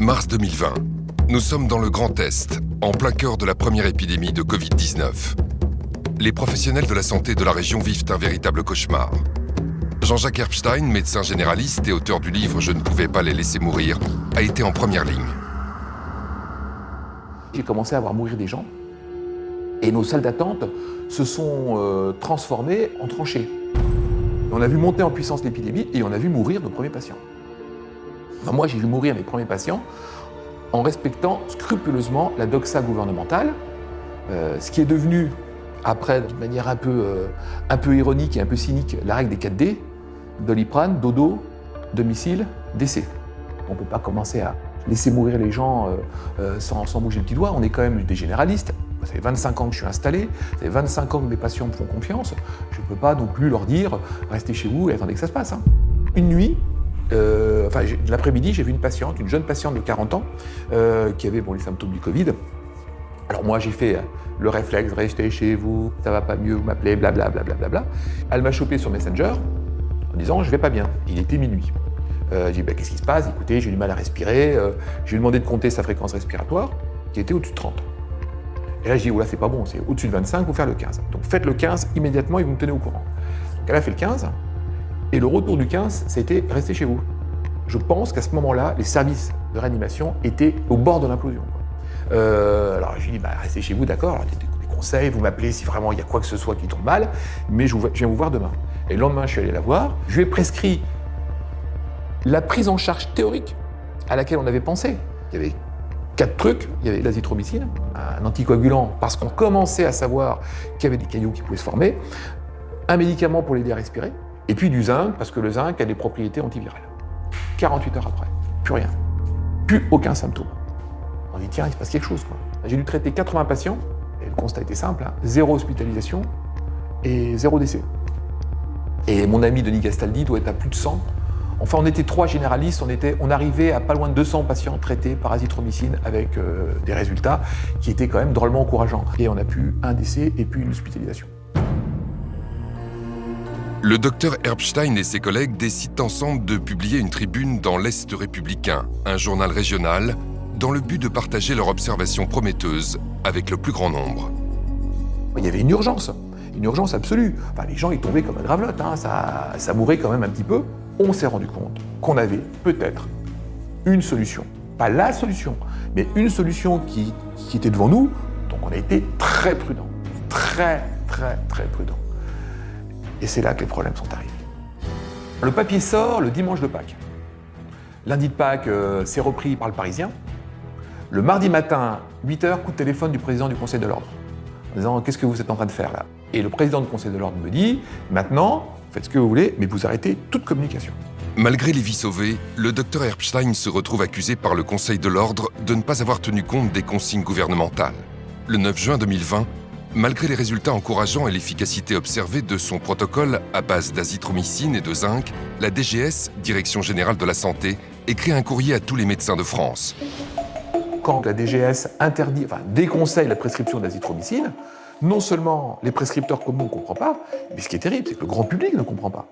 Mars 2020. Nous sommes dans le Grand Est, en plein cœur de la première épidémie de Covid-19. Les professionnels de la santé de la région vivent un véritable cauchemar. Jean-Jacques Herbstein, médecin généraliste et auteur du livre « Je ne pouvais pas les laisser mourir », a été en première ligne. J'ai commencé à voir mourir des gens et nos salles d'attente se sont transformées en tranchées. On a vu monter en puissance l'épidémie et on a vu mourir nos premiers patients. Enfin, moi, j'ai vu mourir mes premiers patients en respectant scrupuleusement la doxa gouvernementale, ce qui est devenu, après, d'une manière un peu ironique et un peu cynique, la règle des 4D, Doliprane, dodo, domicile, décès. On ne peut pas commencer à laisser mourir les gens sans bouger le petit doigt. On est quand même des généralistes. Ça fait 25 ans que je suis installé, ça fait 25 ans que mes patients me font confiance. Je ne peux pas non plus leur dire « restez chez vous et attendez que ça se passe ». Une nuit, l'après-midi, j'ai vu une patiente, une jeune patiente de 40 ans, qui avait les symptômes du Covid. Alors moi, j'ai fait le réflexe « restez chez vous, ça va pas mieux, vous m'appelez, blablabla, blablabla ». Elle m'a chopé sur Messenger en disant « je vais pas bien ». Il était minuit. J'ai dit « qu'est-ce qui se passe ? Écoutez, j'ai du mal à respirer ». Je lui ai demandé de compter sa fréquence respiratoire, qui était au-dessus de 30. Et là, j'ai dit, oh là, c'est pas bon, c'est au-dessus de 25, il faut faire le 15. Donc faites le 15 immédiatement et vous me tenez au courant. Donc elle a fait le 15, et le retour du 15, ça a été restez chez vous. Je pense qu'à ce moment-là, les services de réanimation étaient au bord de l'implosion. Alors j'ai dit, restez chez vous, d'accord, alors, des conseils, vous m'appelez si vraiment il y a quoi que ce soit qui tombe mal, mais je viens vous voir demain. Et le lendemain, je suis allé la voir, je lui ai prescrit la prise en charge théorique à laquelle on avait pensé. Il y avait 4 trucs, il y avait l'azithromycine, un anticoagulant parce qu'on commençait à savoir qu'il y avait des cailloux qui pouvaient se former, un médicament pour l'aider à respirer, et puis du zinc, parce que le zinc a des propriétés antivirales. 48 heures après, plus rien, plus aucun symptôme. On dit tiens, il se passe quelque chose, quoi. J'ai dû traiter 80 patients, et le constat était simple, 0 hospitalisation et 0 décès. Et mon ami Denis Gastaldi doit être à plus de 100. Enfin, on était 3 généralistes, on arrivait à pas loin de 200 patients traités par azithromycine avec des résultats qui étaient quand même drôlement encourageants. Et on a pu un décès et puis une hospitalisation. Le docteur Herbstein et ses collègues décident ensemble de publier une tribune dans l'Est républicain, un journal régional, dans le but de partager leurs observations prometteuses avec le plus grand nombre. Il y avait une urgence absolue. Enfin, les gens ils tombaient comme un gravelotte, ça mourait quand même un petit peu. On s'est rendu compte qu'on avait peut-être une solution. Pas la solution, mais une solution qui était devant nous. Donc on a été très prudents. Très prudents. Et c'est là que les problèmes sont arrivés. Le papier sort le dimanche de Pâques. Lundi de Pâques, c'est repris par le Parisien. Le mardi matin, 8h, coup de téléphone du président du Conseil de l'Ordre. En disant « qu'est-ce que vous êtes en train de faire là ?» Et le président du Conseil de l'Ordre me dit « maintenant, faites ce que vous voulez, mais vous arrêtez toute communication. » Malgré les vies sauvées, le docteur Herbstein se retrouve accusé par le Conseil de l'Ordre de ne pas avoir tenu compte des consignes gouvernementales. Le 9 juin 2020, malgré les résultats encourageants et l'efficacité observée de son protocole à base d'azithromycine et de zinc, la DGS, Direction Générale de la Santé, écrit un courrier à tous les médecins de France. Quand la DGS déconseille la prescription d'azithromycine, non seulement les prescripteurs comme nous ne comprennent pas, mais ce qui est terrible, c'est que le grand public ne comprend pas.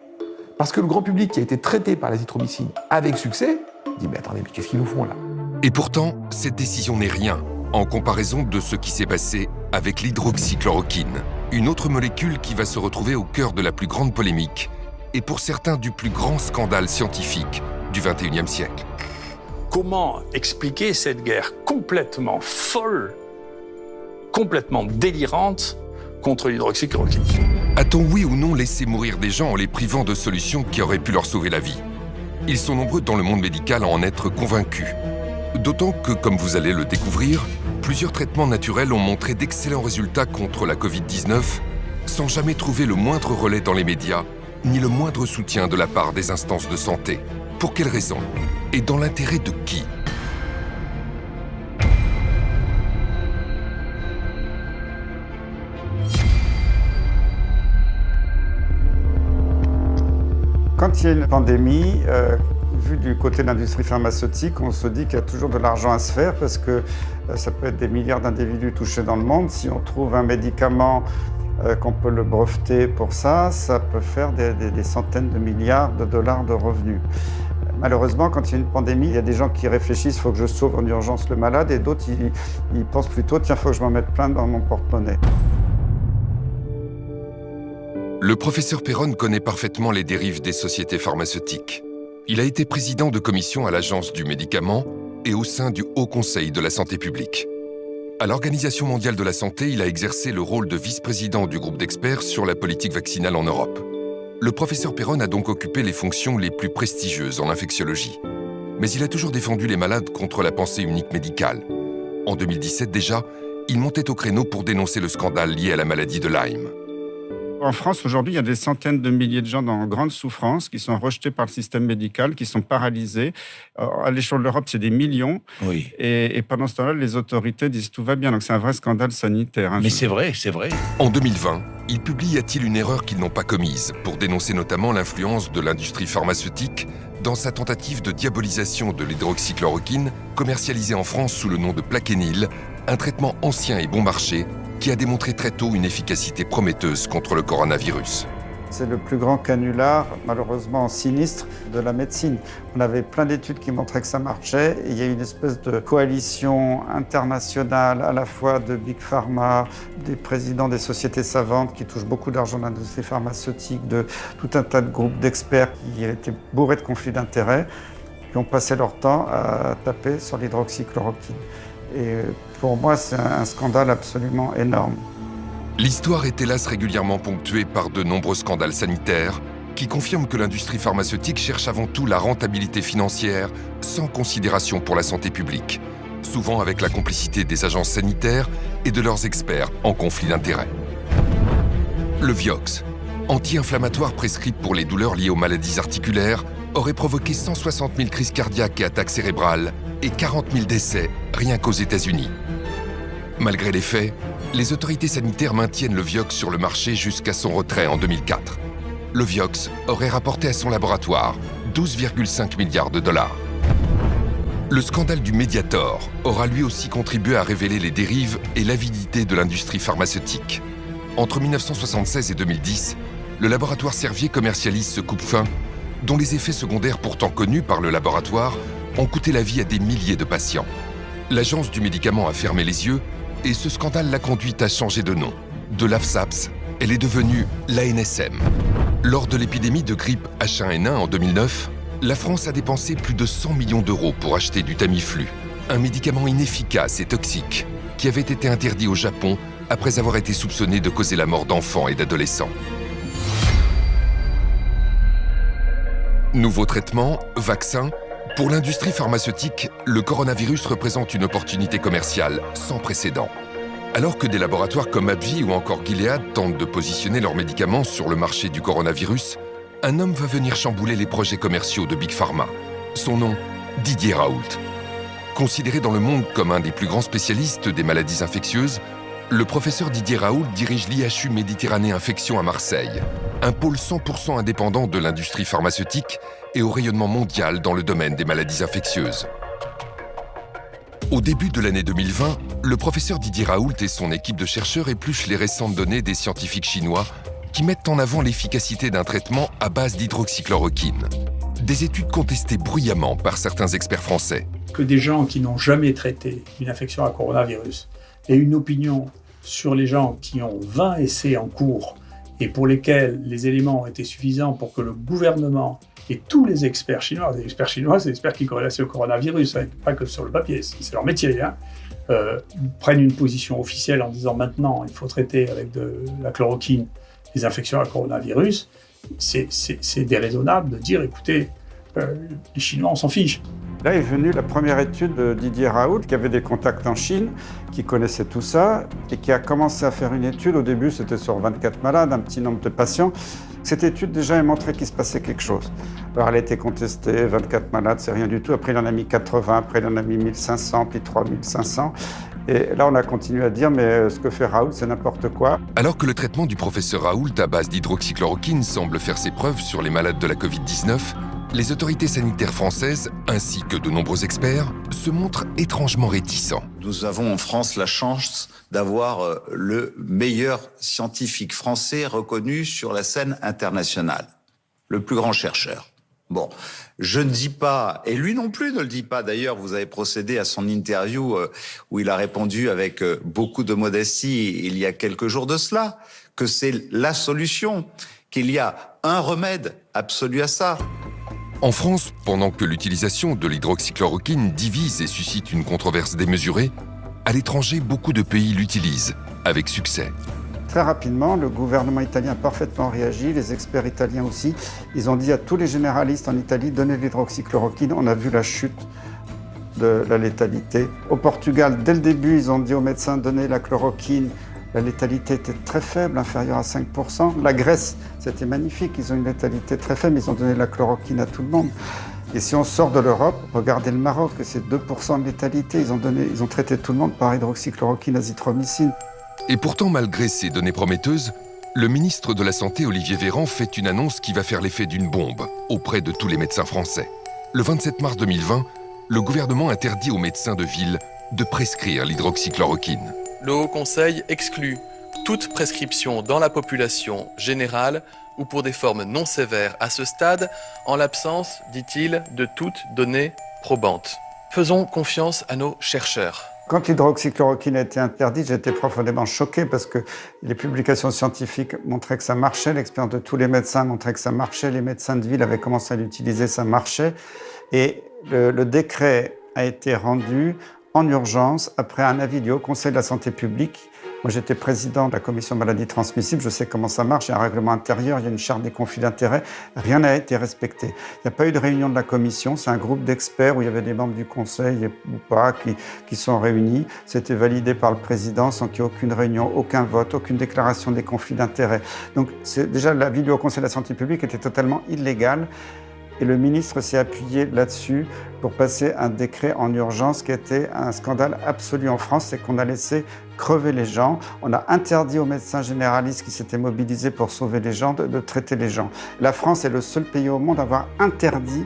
Parce que le grand public qui a été traité par l'azithromycine avec succès, dit « mais attendez, mais qu'est-ce qu'ils nous font là ?» Et pourtant, cette décision n'est rien en comparaison de ce qui s'est passé avec l'hydroxychloroquine, une autre molécule qui va se retrouver au cœur de la plus grande polémique et pour certains du plus grand scandale scientifique du XXIe siècle. Comment expliquer cette guerre complètement folle, complètement délirante contre l'hydroxychloroquine? A-t-on oui ou non laissé mourir des gens en les privant de solutions qui auraient pu leur sauver la vie? Ils sont nombreux dans le monde médical à en être convaincus. D'autant que, comme vous allez le découvrir, plusieurs traitements naturels ont montré d'excellents résultats contre la Covid-19 sans jamais trouver le moindre relais dans les médias, ni le moindre soutien de la part des instances de santé. Pour quelles raisons? Et dans l'intérêt de qui? Quand il y a une pandémie, vu du côté de l'industrie pharmaceutique, on se dit qu'il y a toujours de l'argent à se faire parce que ça peut être des milliards d'individus touchés dans le monde. Si on trouve un médicament qu'on peut le breveter pour ça, ça peut faire des centaines de milliards de dollars de revenus. Malheureusement, quand il y a une pandémie, il y a des gens qui réfléchissent « il faut que je sauve en urgence le malade » et d'autres, ils pensent plutôt « tiens, il faut que je m'en mette plein dans mon porte-monnaie ». Le professeur Perron connaît parfaitement les dérives des sociétés pharmaceutiques. Il a été président de commission à l'Agence du médicament et au sein du Haut Conseil de la santé publique. À l'Organisation mondiale de la santé, il a exercé le rôle de vice-président du groupe d'experts sur la politique vaccinale en Europe. Le professeur Perron a donc occupé les fonctions les plus prestigieuses en infectiologie. Mais il a toujours défendu les malades contre la pensée unique médicale. En 2017 déjà, il montait au créneau pour dénoncer le scandale lié à la maladie de Lyme. En France, aujourd'hui, il y a des centaines de milliers de gens en grande souffrance qui sont rejetés par le système médical, qui sont paralysés. À l'échelle de l'Europe, c'est des millions. Oui. Et pendant ce temps-là, les autorités disent tout va bien. Donc c'est un vrai scandale sanitaire. Mais c'est vrai, c'est vrai. En 2020, il publie « Y a-t-il une erreur qu'ils n'ont pas commise ?» pour dénoncer notamment l'influence de l'industrie pharmaceutique dans sa tentative de diabolisation de l'hydroxychloroquine, commercialisée en France sous le nom de Plaquenil, un traitement ancien et bon marché qui a démontré très tôt une efficacité prometteuse contre le coronavirus. C'est le plus grand canular, malheureusement sinistre, de la médecine. On avait plein d'études qui montraient que ça marchait. Et il y a une espèce de coalition internationale, à la fois de Big Pharma, des présidents des sociétés savantes qui touchent beaucoup d'argent dans l'industrie pharmaceutique, de tout un tas de groupes d'experts qui étaient bourrés de conflits d'intérêts, qui ont passé leur temps à taper sur l'hydroxychloroquine. Et pour moi, c'est un scandale absolument énorme. L'histoire est hélas régulièrement ponctuée par de nombreux scandales sanitaires qui confirment que l'industrie pharmaceutique cherche avant tout la rentabilité financière sans considération pour la santé publique, souvent avec la complicité des agences sanitaires et de leurs experts en conflit d'intérêts. Le Vioxx, anti-inflammatoire prescrit pour les douleurs liées aux maladies articulaires, aurait provoqué 160 000 crises cardiaques et attaques cérébrales et 40 000 décès rien qu'aux États-Unis. Malgré les faits, les autorités sanitaires maintiennent le Vioxx sur le marché jusqu'à son retrait en 2004. Le Vioxx aurait rapporté à son laboratoire 12,5 milliards de dollars. Le scandale du Mediator aura lui aussi contribué à révéler les dérives et l'avidité de l'industrie pharmaceutique. Entre 1976 et 2010, le laboratoire Servier commercialise ce coupe-faim, dont les effets secondaires pourtant connus par le laboratoire ont coûté la vie à des milliers de patients. L'agence du médicament a fermé les yeux et ce scandale l'a conduite à changer de nom. De l'AFSAPS, elle est devenue l'ANSM. Lors de l'épidémie de grippe H1N1 en 2009, la France a dépensé plus de 100 millions d'euros pour acheter du Tamiflu, un médicament inefficace et toxique qui avait été interdit au Japon après avoir été soupçonné de causer la mort d'enfants et d'adolescents. Nouveaux traitements, vaccins. Pour l'industrie pharmaceutique, le coronavirus représente une opportunité commerciale sans précédent. Alors que des laboratoires comme AbbVie ou encore Gilead tentent de positionner leurs médicaments sur le marché du coronavirus, un homme va venir chambouler les projets commerciaux de Big Pharma. Son nom, Didier Raoult. Considéré dans le monde comme un des plus grands spécialistes des maladies infectieuses, le professeur Didier Raoult dirige l'IHU Méditerranée Infection à Marseille, un pôle 100% indépendant de l'industrie pharmaceutique et au rayonnement mondial dans le domaine des maladies infectieuses. Au début de l'année 2020, le professeur Didier Raoult et son équipe de chercheurs épluchent les récentes données des scientifiques chinois qui mettent en avant l'efficacité d'un traitement à base d'hydroxychloroquine. Des études contestées bruyamment par certains experts français. Que des gens qui n'ont jamais traité une infection à coronavirus aient une opinion sur les gens qui ont 20 essais en cours et pour lesquels les éléments ont été suffisants pour que le gouvernement et tous les experts chinois, c'est des experts qui corrélent au coronavirus, hein, pas que sur le papier, c'est leur métier, hein, prennent une position officielle en disant maintenant il faut traiter avec de la chloroquine les infections à coronavirus, c'est déraisonnable de dire écoutez, les Chinois on s'en fiche. Là est venue la première étude de Didier Raoult, qui avait des contacts en Chine, qui connaissait tout ça, et qui a commencé à faire une étude. Au début, c'était sur 24 malades, un petit nombre de patients. Cette étude, déjà, a montré qu'il se passait quelque chose. Alors, elle a été contestée, 24 malades, c'est rien du tout. Après, il en a mis 80, après, il en a mis 1500, puis 3500. Et là, on a continué à dire, mais ce que fait Raoult, c'est n'importe quoi. Alors que le traitement du professeur Raoult à base d'hydroxychloroquine semble faire ses preuves sur les malades de la Covid-19, les autorités sanitaires françaises, ainsi que de nombreux experts, se montrent étrangement réticents. Nous avons en France la chance d'avoir le meilleur scientifique français reconnu sur la scène internationale, le plus grand chercheur Bon, je ne dis pas, et lui non plus ne le dit pas. D'ailleurs, vous avez procédé à son interview où il a répondu avec beaucoup de modestie il y a quelques jours de cela, que c'est la solution, qu'il y a un remède absolu à ça. En France, pendant que l'utilisation de l'hydroxychloroquine divise et suscite une controverse démesurée, à l'étranger, beaucoup de pays l'utilisent, avec succès. Très rapidement, le gouvernement italien a parfaitement réagi, les experts italiens aussi. Ils ont dit à tous les généralistes en Italie, donnez de l'hydroxychloroquine. On a vu la chute de la létalité. Au Portugal, dès le début, ils ont dit aux médecins, donnez la chloroquine. La létalité était très faible, inférieure à 5%. La Grèce, c'était magnifique, ils ont une létalité très faible, ils ont donné la chloroquine à tout le monde. Et si on sort de l'Europe, regardez le Maroc, c'est 2% de létalité. Ils ont traité tout le monde par hydroxychloroquine, azithromycine. Et pourtant, malgré ces données prometteuses, le ministre de la Santé, Olivier Véran, fait une annonce qui va faire l'effet d'une bombe auprès de tous les médecins français. Le 27 mars 2020, le gouvernement interdit aux médecins de ville de prescrire l'hydroxychloroquine. Le Haut Conseil exclut toute prescription dans la population générale ou pour des formes non sévères à ce stade, en l'absence, dit-il, de toute donnée probante. Faisons confiance à nos chercheurs. Quand l'hydroxychloroquine a été interdite, j'étais profondément choqué parce que les publications scientifiques montraient que ça marchait, l'expérience de tous les médecins montrait que ça marchait, les médecins de ville avaient commencé à l'utiliser, ça marchait. Et le décret a été rendu en urgence après un avis du Haut Conseil de la Santé publique. Moi, j'étais président de la commission maladies transmissibles, je sais comment ça marche, il y a un règlement intérieur, il y a une charte des conflits d'intérêts, rien n'a été respecté. Il n'y a pas eu de réunion de la commission, c'est un groupe d'experts où il y avait des membres du conseil ou pas qui sont réunis. C'était validé par le président sans qu'il y ait aucune réunion, aucun vote, aucune déclaration des conflits d'intérêts. Donc déjà, l'avis du Haut Conseil de la Santé publique était totalement illégal. Et le ministre s'est appuyé là-dessus pour passer un décret en urgence qui était un scandale absolu en France, c'est qu'on a laissé crever les gens. On a interdit aux médecins généralistes qui s'étaient mobilisés pour sauver les gens de traiter les gens. La France est le seul pays au monde à avoir interdit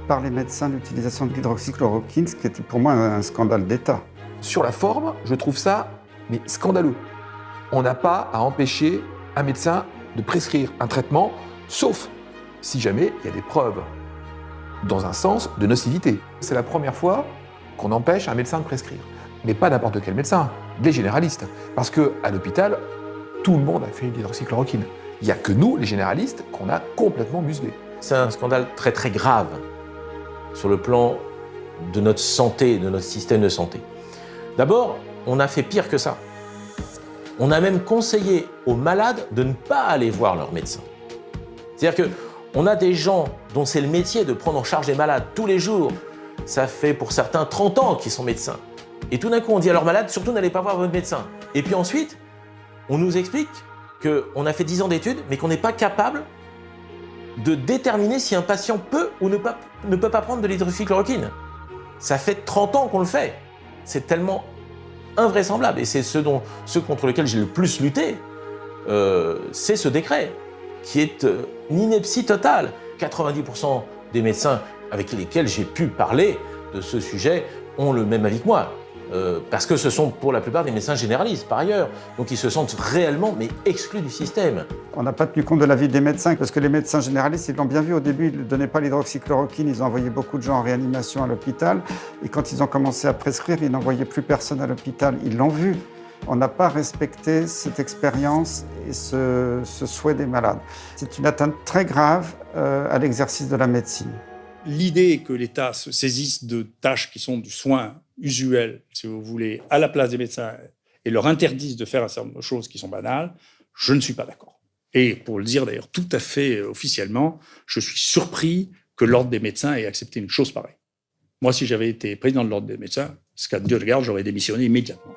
par les médecins l'utilisation de l'hydroxychloroquine, ce qui était pour moi un scandale d'État. Sur la forme, je trouve ça scandaleux. On n'a pas à empêcher un médecin de prescrire un traitement, sauf si jamais il y a des preuves dans un sens de nocivité. C'est la première fois qu'on empêche un médecin de prescrire. Mais pas n'importe quel médecin, les généralistes. Parce qu'à l'hôpital, tout le monde a fait une hydroxychloroquine. Il n'y a que nous, les généralistes, qu'on a complètement muselés. C'est un scandale très très grave sur le plan de notre santé, de notre système de santé. D'abord, on a fait pire que ça. On a même conseillé aux malades de ne pas aller voir leur médecin. C'est-à-dire qu'on a des gens dont c'est le métier de prendre en charge les malades tous les jours. Ça fait pour certains 30 ans qu'ils sont médecins. Et tout d'un coup, on dit à leurs malades, surtout n'allez pas voir votre médecin. Et puis ensuite, on nous explique qu'on a fait 10 ans d'études, mais qu'on n'est pas capable de déterminer si un patient peut ou ne peut pas prendre de l'hydroxychloroquine. Ça fait 30 ans qu'on le fait. C'est tellement invraisemblable. Et c'est ce contre lequel j'ai le plus lutté, c'est ce décret, qui est une ineptie totale. 90% des médecins avec lesquels j'ai pu parler de ce sujet ont le même avis que moi. Parce que ce sont pour la plupart des médecins généralistes, par ailleurs. Donc ils se sentent réellement exclus du système. On n'a pas tenu compte de l'avis des médecins, parce que les médecins généralistes, ils l'ont bien vu au début, ils ne donnaient pas l'hydroxychloroquine, ils ont envoyé beaucoup de gens en réanimation à l'hôpital. Et quand ils ont commencé à prescrire, ils n'envoyaient plus personne à l'hôpital. Ils l'ont vu. On n'a pas respecté cette expérience et ce souhait des malades. C'est une atteinte très grave à l'exercice de la médecine. L'idée que l'État se saisisse de tâches qui sont du soin usuel, si vous voulez, à la place des médecins et leur interdise de faire un certain nombre de choses qui sont banales, je ne suis pas d'accord. Et pour le dire d'ailleurs tout à fait officiellement, je suis surpris que l'Ordre des médecins ait accepté une chose pareille. Moi, si j'avais été président de l'Ordre des médecins, ce qu'à Dieu regarde, j'aurais démissionné immédiatement.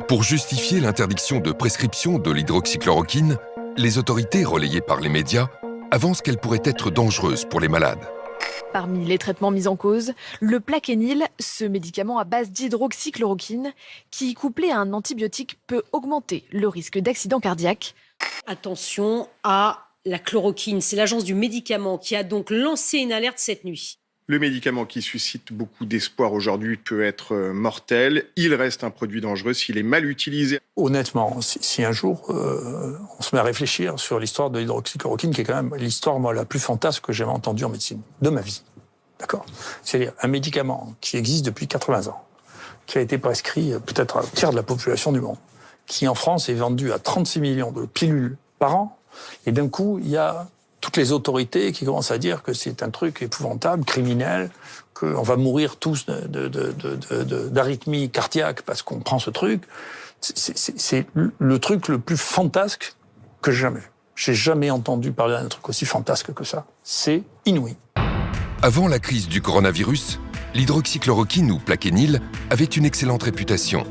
Pour justifier l'interdiction de prescription de l'hydroxychloroquine, les autorités relayées par les médias avancent qu'elle pourrait être dangereuse pour les malades. Parmi les traitements mis en cause, le Plaquenil, ce médicament à base d'hydroxychloroquine, qui, couplé à un antibiotique, peut augmenter le risque d'accident cardiaque. Attention à la chloroquine, c'est l'agence du médicament qui a donc lancé une alerte cette nuit. Le médicament qui suscite beaucoup d'espoir aujourd'hui peut être mortel. Il reste un produit dangereux s'il est mal utilisé. Honnêtement, si un jour on se met à réfléchir sur l'histoire de l'hydroxychloroquine, qui est quand même l'histoire moi, la plus fantasque que j'ai entendue en médecine de ma vie. D'accord ? C'est-à-dire un médicament qui existe depuis 80 ans, qui a été prescrit peut-être à un tiers de la population du monde, qui en France est vendu à 36 millions de pilules par an, et d'un coup, il y a toutes les autorités qui commencent à dire que c'est un truc épouvantable, criminel, qu'on va mourir tous d'arythmie cardiaque parce qu'on prend ce truc. C'est le truc le plus fantasque que j'ai jamais vu. J'ai jamais entendu parler d'un truc aussi fantasque que ça. C'est inouï. Avant la crise du coronavirus, l'hydroxychloroquine ou plaquenil avait une excellente réputation.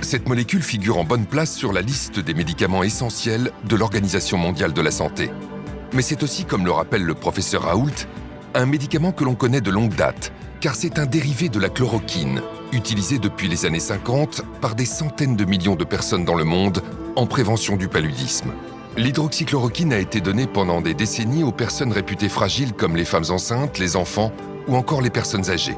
Cette molécule figure en bonne place sur la liste des médicaments essentiels de l'Organisation mondiale de la santé. Mais c'est aussi, comme le rappelle le professeur Raoult, un médicament que l'on connaît de longue date, car c'est un dérivé de la chloroquine, utilisé depuis les années 50 par des centaines de millions de personnes dans le monde en prévention du paludisme. L'hydroxychloroquine a été donnée pendant des décennies aux personnes réputées fragiles comme les femmes enceintes, les enfants ou encore les personnes âgées.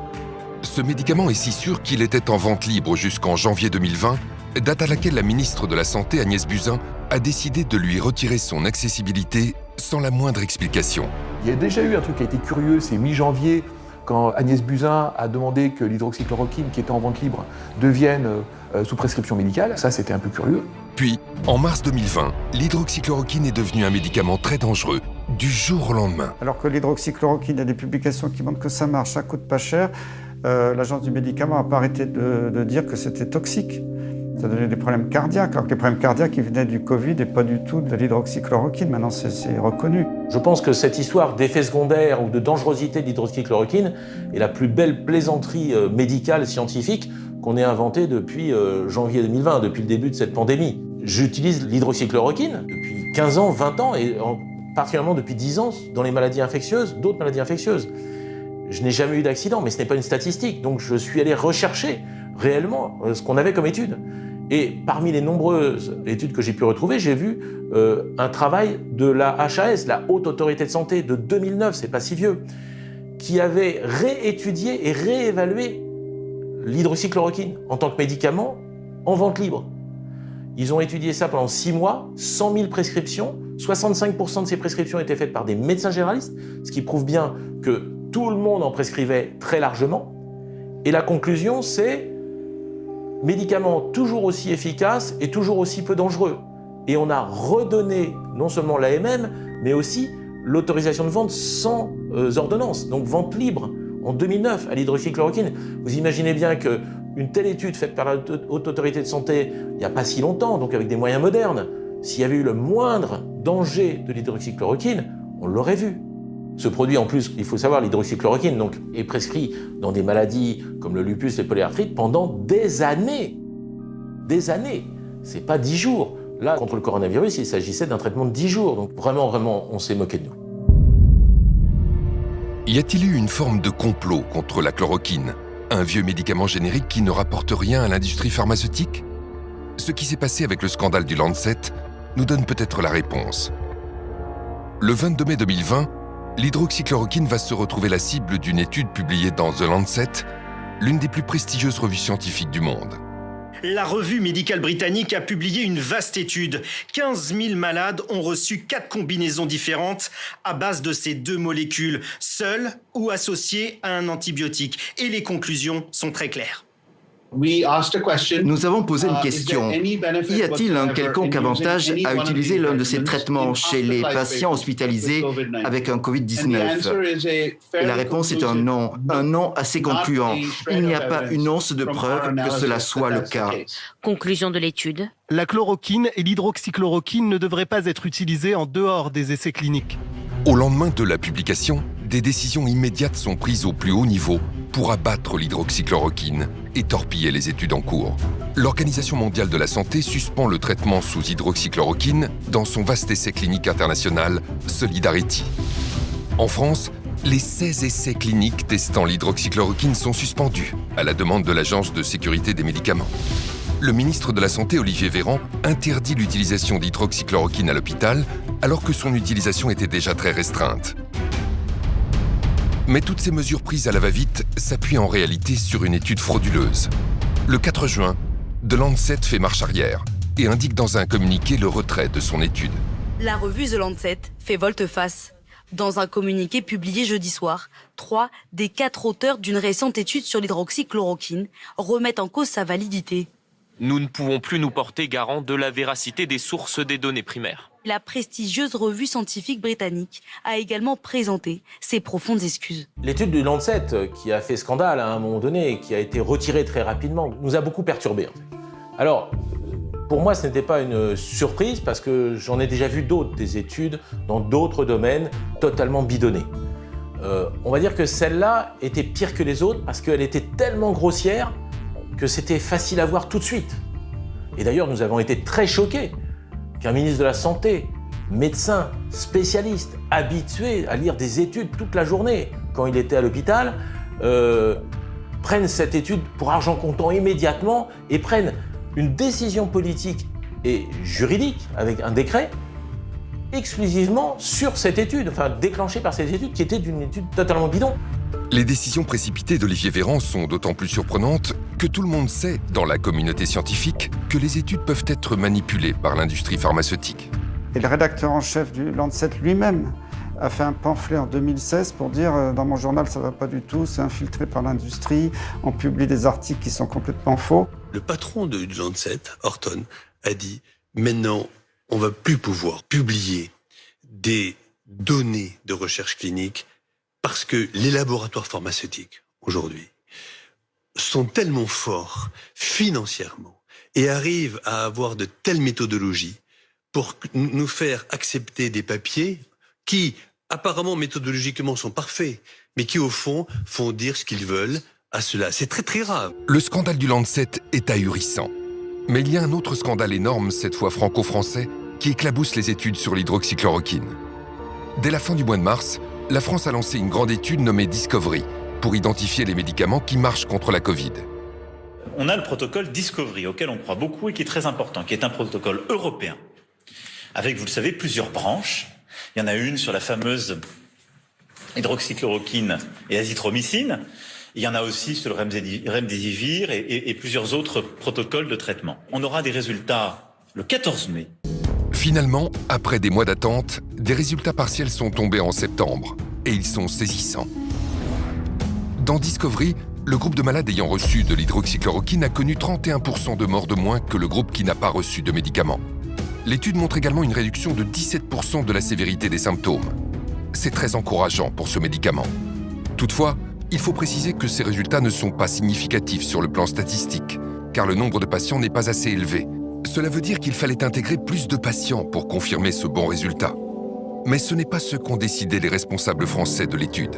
Ce médicament est si sûr qu'il était en vente libre jusqu'en janvier 2020, date à laquelle la ministre de la Santé, Agnès Buzyn, a décidé de lui retirer son accessibilité sans la moindre explication. Il y a déjà eu un truc qui a été curieux, c'est mi-janvier, quand Agnès Buzyn a demandé que l'hydroxychloroquine, qui était en vente libre, devienne sous prescription médicale. Ça, c'était un peu curieux. Puis, en mars 2020, l'hydroxychloroquine est devenu un médicament très dangereux, du jour au lendemain. Alors que l'hydroxychloroquine, il y a des publications qui montrent que ça marche, ça coûte pas cher. L'agence du médicament n'a pas arrêté de dire que c'était toxique. Ça donnait des problèmes cardiaques, alors que les problèmes cardiaques, ils venaient du Covid et pas du tout de l'hydroxychloroquine. Maintenant, c'est reconnu. Je pense que cette histoire d'effet secondaire ou de dangerosité de l'hydroxychloroquine est la plus belle plaisanterie médicale, scientifique qu'on ait inventée depuis janvier 2020, depuis le début de cette pandémie. J'utilise l'hydroxychloroquine depuis 15 ans, 20 ans, et particulièrement depuis 10 ans dans les maladies infectieuses, d'autres maladies infectieuses. Je n'ai jamais eu d'accident, mais ce n'est pas une statistique, donc je suis allé rechercher réellement ce qu'on avait comme études. Et parmi les nombreuses études que j'ai pu retrouver, j'ai vu un travail de la HAS, la Haute Autorité de Santé, de 2009, c'est pas si vieux, qui avait réétudié et réévalué l'hydroxychloroquine en tant que médicament en vente libre. Ils ont étudié ça pendant 6 mois, 100 000 prescriptions, 65% de ces prescriptions étaient faites par des médecins généralistes, ce qui prouve bien que tout le monde en prescrivait très largement. Et la conclusion, c'est médicament toujours aussi efficace et toujours aussi peu dangereux. Et on a redonné non seulement l'AMM, mais aussi l'autorisation de vente sans ordonnance, donc vente libre, en 2009 à l'hydroxychloroquine. Vous imaginez bien qu'une telle étude faite par la Haute Autorité de Santé il n'y a pas si longtemps, donc avec des moyens modernes, s'il y avait eu le moindre danger de l'hydroxychloroquine, on l'aurait vu. Ce produit, en plus, il faut savoir, l'hydroxychloroquine donc, est prescrit dans des maladies comme le lupus, les polyarthrites pendant des années. Des années. C'est pas 10 jours. Là, contre le coronavirus, il s'agissait d'un traitement de 10 jours. Donc vraiment, on s'est moqué de nous. Y a-t-il eu une forme de complot contre la chloroquine, un vieux médicament générique qui ne rapporte rien à l'industrie pharmaceutique? Ce qui s'est passé avec le scandale du Lancet nous donne peut-être la réponse. Le 22 mai 2020, l'hydroxychloroquine va se retrouver la cible d'une étude publiée dans The Lancet, l'une des plus prestigieuses revues scientifiques du monde. La revue médicale britannique a publié une vaste étude. 15 000 malades ont reçu 4 combinaisons différentes à base de ces 2 molécules, seules ou associées à un antibiotique. Et les conclusions sont très claires. Nous avons posé une question. Y a-t-il un quelconque avantage à utiliser l'un de ces traitements chez les patients hospitalisés avec un Covid-19? Et la réponse est un non assez concluant. Il n'y a pas une once de preuve que cela soit le cas. Conclusion de l'étude. La chloroquine et l'hydroxychloroquine ne devraient pas être utilisées en dehors des essais cliniques. Au lendemain de la publication, des décisions immédiates sont prises au plus haut niveau pour abattre l'hydroxychloroquine et torpiller les études en cours. L'Organisation mondiale de la santé suspend le traitement sous hydroxychloroquine dans son vaste essai clinique international Solidarity. En France, les 16 essais cliniques testant l'hydroxychloroquine sont suspendus à la demande de l'Agence de sécurité des médicaments. Le ministre de la Santé, Olivier Véran, interdit l'utilisation d'hydroxychloroquine à l'hôpital alors que son utilisation était déjà très restreinte. Mais toutes ces mesures prises à la va-vite s'appuient en réalité sur une étude frauduleuse. Le 4 juin, The Lancet fait marche arrière et indique dans un communiqué le retrait de son étude. La revue The Lancet fait volte-face. Dans un communiqué publié jeudi soir, 3 des 4 auteurs d'une récente étude sur l'hydroxychloroquine remettent en cause sa validité. Nous ne pouvons plus nous porter garant de la véracité des sources des données primaires. La prestigieuse revue scientifique britannique a également présenté ses profondes excuses. L'étude du Lancet, qui a fait scandale à un moment donné et qui a été retirée très rapidement, nous a beaucoup perturbés. Alors, pour moi, ce n'était pas une surprise parce que j'en ai déjà vu d'autres, des études dans d'autres domaines totalement bidonnées. On va dire que celle-là était pire que les autres parce qu'elle était tellement grossière que c'était facile à voir tout de suite. Et d'ailleurs, nous avons été très choqués qu'un ministre de la Santé, médecin, spécialiste, habitué à lire des études toute la journée quand il était à l'hôpital, prenne cette étude pour argent comptant immédiatement et prenne une décision politique et juridique avec un décret exclusivement sur cette étude, enfin déclenchée par cette étude qui était une étude totalement bidon. Les décisions précipitées d'Olivier Véran sont d'autant plus surprenantes que tout le monde sait, dans la communauté scientifique, que les études peuvent être manipulées par l'industrie pharmaceutique. Et le rédacteur en chef du Lancet lui-même a fait un pamphlet en 2016 pour dire dans mon journal ça va pas du tout, c'est infiltré par l'industrie, on publie des articles qui sont complètement faux. Le patron du Lancet, Horton, a dit maintenant on va plus pouvoir publier des données de recherche clinique parce que les laboratoires pharmaceutiques aujourd'hui sont tellement forts financièrement et arrivent à avoir de telles méthodologies pour nous faire accepter des papiers qui, apparemment, méthodologiquement, sont parfaits, mais qui, au fond, font dire ce qu'ils veulent à cela. C'est très, très grave. Le scandale du Lancet est ahurissant. Mais il y a un autre scandale énorme, cette fois franco-français, qui éclabousse les études sur l'hydroxychloroquine. Dès la fin du mois de mars, la France a lancé une grande étude nommée Discovery pour identifier les médicaments qui marchent contre la Covid. On a le protocole Discovery, auquel on croit beaucoup et qui est très important, qui est un protocole européen, avec, vous le savez, plusieurs branches. Il y en a une sur la fameuse hydroxychloroquine et azithromycine. Il y en a aussi sur le remdesivir et plusieurs autres protocoles de traitement. On aura des résultats le 14 mai. Finalement, après des mois d'attente, des résultats partiels sont tombés en septembre. Et ils sont saisissants. Dans Discovery, le groupe de malades ayant reçu de l'hydroxychloroquine a connu 31% de morts de moins que le groupe qui n'a pas reçu de médicaments. L'étude montre également une réduction de 17% de la sévérité des symptômes. C'est très encourageant pour ce médicament. Toutefois, il faut préciser que ces résultats ne sont pas significatifs sur le plan statistique, car le nombre de patients n'est pas assez élevé. Cela veut dire qu'il fallait intégrer plus de patients pour confirmer ce bon résultat. Mais ce n'est pas ce qu'ont décidé les responsables français de l'étude.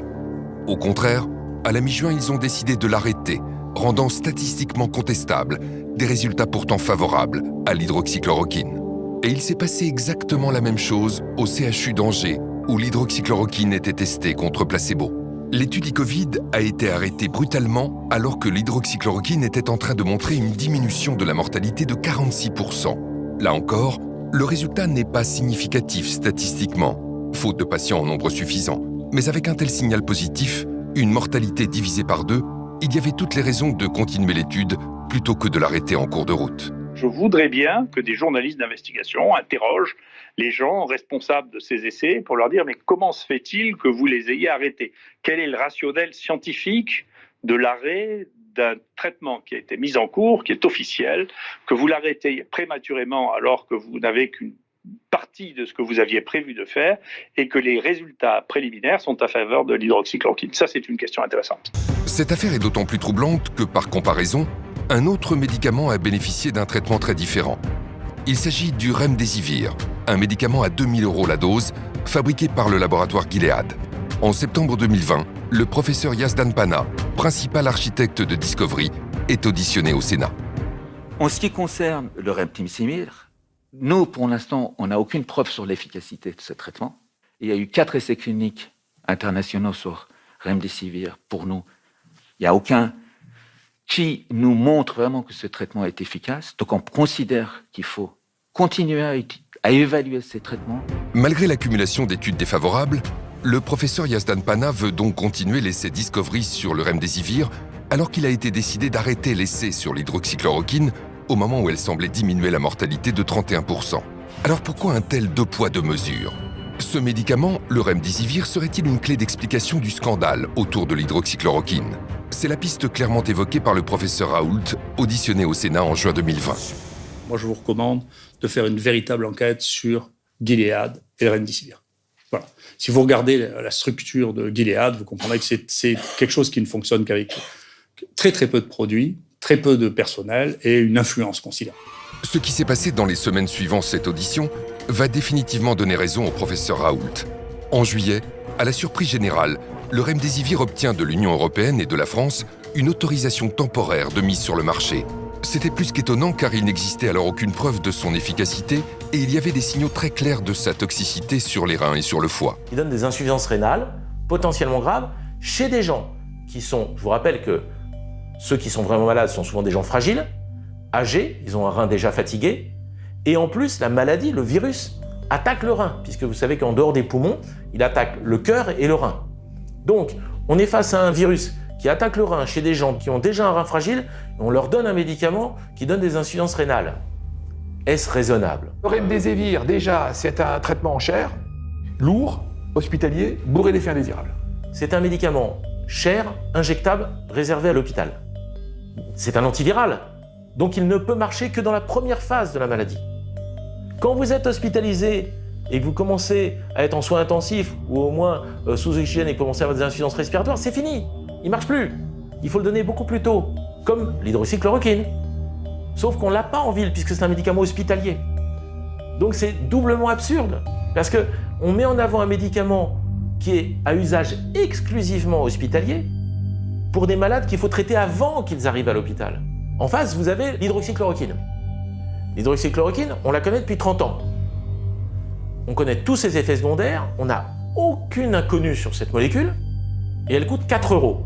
Au contraire, à la mi-juin, ils ont décidé de l'arrêter, rendant statistiquement contestables des résultats pourtant favorables à l'hydroxychloroquine. Et il s'est passé exactement la même chose au CHU d'Angers, où l'hydroxychloroquine était testée contre placebo. L'étude e-Covid a été arrêtée brutalement alors que l'hydroxychloroquine était en train de montrer une diminution de la mortalité de 46%. Là encore, le résultat n'est pas significatif statistiquement, faute de patients en nombre suffisant. Mais avec un tel signal positif, une mortalité divisée par 2, il y avait toutes les raisons de continuer l'étude plutôt que de l'arrêter en cours de route. Je voudrais bien que des journalistes d'investigation interrogent les gens responsables de ces essais pour leur dire « mais comment se fait-il que vous les ayez arrêtés ? Quel est le rationnel scientifique de l'arrêt d'un traitement qui a été mis en cours, qui est officiel, que vous l'arrêtez prématurément alors que vous n'avez qu'une partie de ce que vous aviez prévu de faire et que les résultats préliminaires sont à faveur de l'hydroxychloroquine ?» Ça, c'est une question intéressante. Cette affaire est d'autant plus troublante que, par comparaison, un autre médicament a bénéficié d'un traitement très différent. Il s'agit du remdesivir, un médicament à 2 000 € la dose, fabriqué par le laboratoire Gilead. En septembre 2020, le professeur Yazdan Pana, principal architecte de Discovery, est auditionné au Sénat. En ce qui concerne le remdesivir, nous, pour l'instant, on n'a aucune preuve sur l'efficacité de ce traitement. Il y a eu 4 essais cliniques internationaux sur remdesivir. Pour nous, il n'y a aucun qui nous montre vraiment que ce traitement est efficace. Donc on considère qu'il faut continuer à évaluer ces traitements. Malgré l'accumulation d'études défavorables, Le professeur Yazdan Pana veut donc continuer l'essai Discovery sur le remdesivir, alors qu'il a été décidé d'arrêter l'essai sur l'hydroxychloroquine au moment où elle semblait diminuer la mortalité de 31%. Alors pourquoi un tel deux poids deux mesures ? Ce médicament, le remdesivir, serait-il une clé d'explication du scandale autour de l'hydroxychloroquine ? C'est la piste clairement évoquée par le professeur Raoult, auditionné au Sénat en juin 2020. Moi, je vous recommande de faire une véritable enquête sur Gilead et le remdesivir. Voilà. Si vous regardez la structure de Gilead, vous comprendrez que c'est quelque chose qui ne fonctionne qu'avec très très peu de produits, très peu de personnel et une influence considérable. Ce qui s'est passé dans les semaines suivant cette audition va définitivement donner raison au professeur Raoult. En juillet, à la surprise générale, le remdesivir obtient de l'Union européenne et de la France une autorisation temporaire de mise sur le marché. C'était plus qu'étonnant car il n'existait alors aucune preuve de son efficacité et il y avait des signaux très clairs de sa toxicité sur les reins et sur le foie. Il donne des insuffisances rénales potentiellement graves chez des gens qui sont, je vous rappelle que ceux qui sont vraiment malades sont souvent des gens fragiles, âgés, ils ont un rein déjà fatigué, et en plus la maladie, le virus, attaque le rein, puisque vous savez qu'en dehors des poumons, il attaque le cœur et le rein. Donc, on est face à un virus qui attaque le rein chez des gens qui ont déjà un rein fragile, et on leur donne un médicament qui donne des insuffisances rénales. Est-ce raisonnable ? Le remdesivir, déjà, c'est un traitement cher, lourd, hospitalier, bourré d'effets indésirables. C'est un médicament cher, injectable, réservé à l'hôpital. C'est un antiviral, donc il ne peut marcher que dans la première phase de la maladie. Quand vous êtes hospitalisé et que vous commencez à être en soins intensifs ou au moins sous oxygène et que vous commencez à avoir des insuffisances respiratoires, c'est fini, il ne marche plus. Il faut le donner beaucoup plus tôt, comme l'hydroxychloroquine. Sauf qu'on ne l'a pas en ville puisque c'est un médicament hospitalier. Donc c'est doublement absurde parce qu'on met en avant un médicament qui est à usage exclusivement hospitalier pour des malades qu'il faut traiter avant qu'ils arrivent à l'hôpital. En face, vous avez l'hydroxychloroquine. L'hydroxychloroquine, on la connaît depuis 30 ans. On connaît tous ses effets secondaires, on n'a aucune inconnue sur cette molécule, et elle coûte 4 €.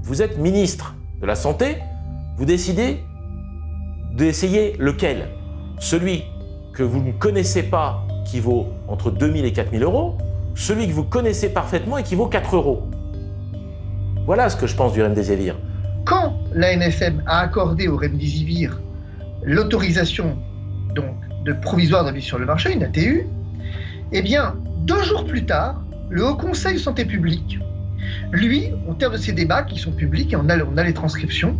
Vous êtes ministre de la Santé, vous décidez d'essayer lequel ? Celui que vous ne connaissez pas, qui vaut entre 2 000 et 4 000 €, celui que vous connaissez parfaitement et qui vaut 4 €. Voilà ce que je pense du remdesivir. Quand l'ANSM a accordé au remdesivir l'autorisation donc de provisoire de mise sur le marché, une ATU, eh bien, 2 jours plus tard, le Haut Conseil de santé publique, lui, au terme de ces débats qui sont publics, et on a les transcriptions,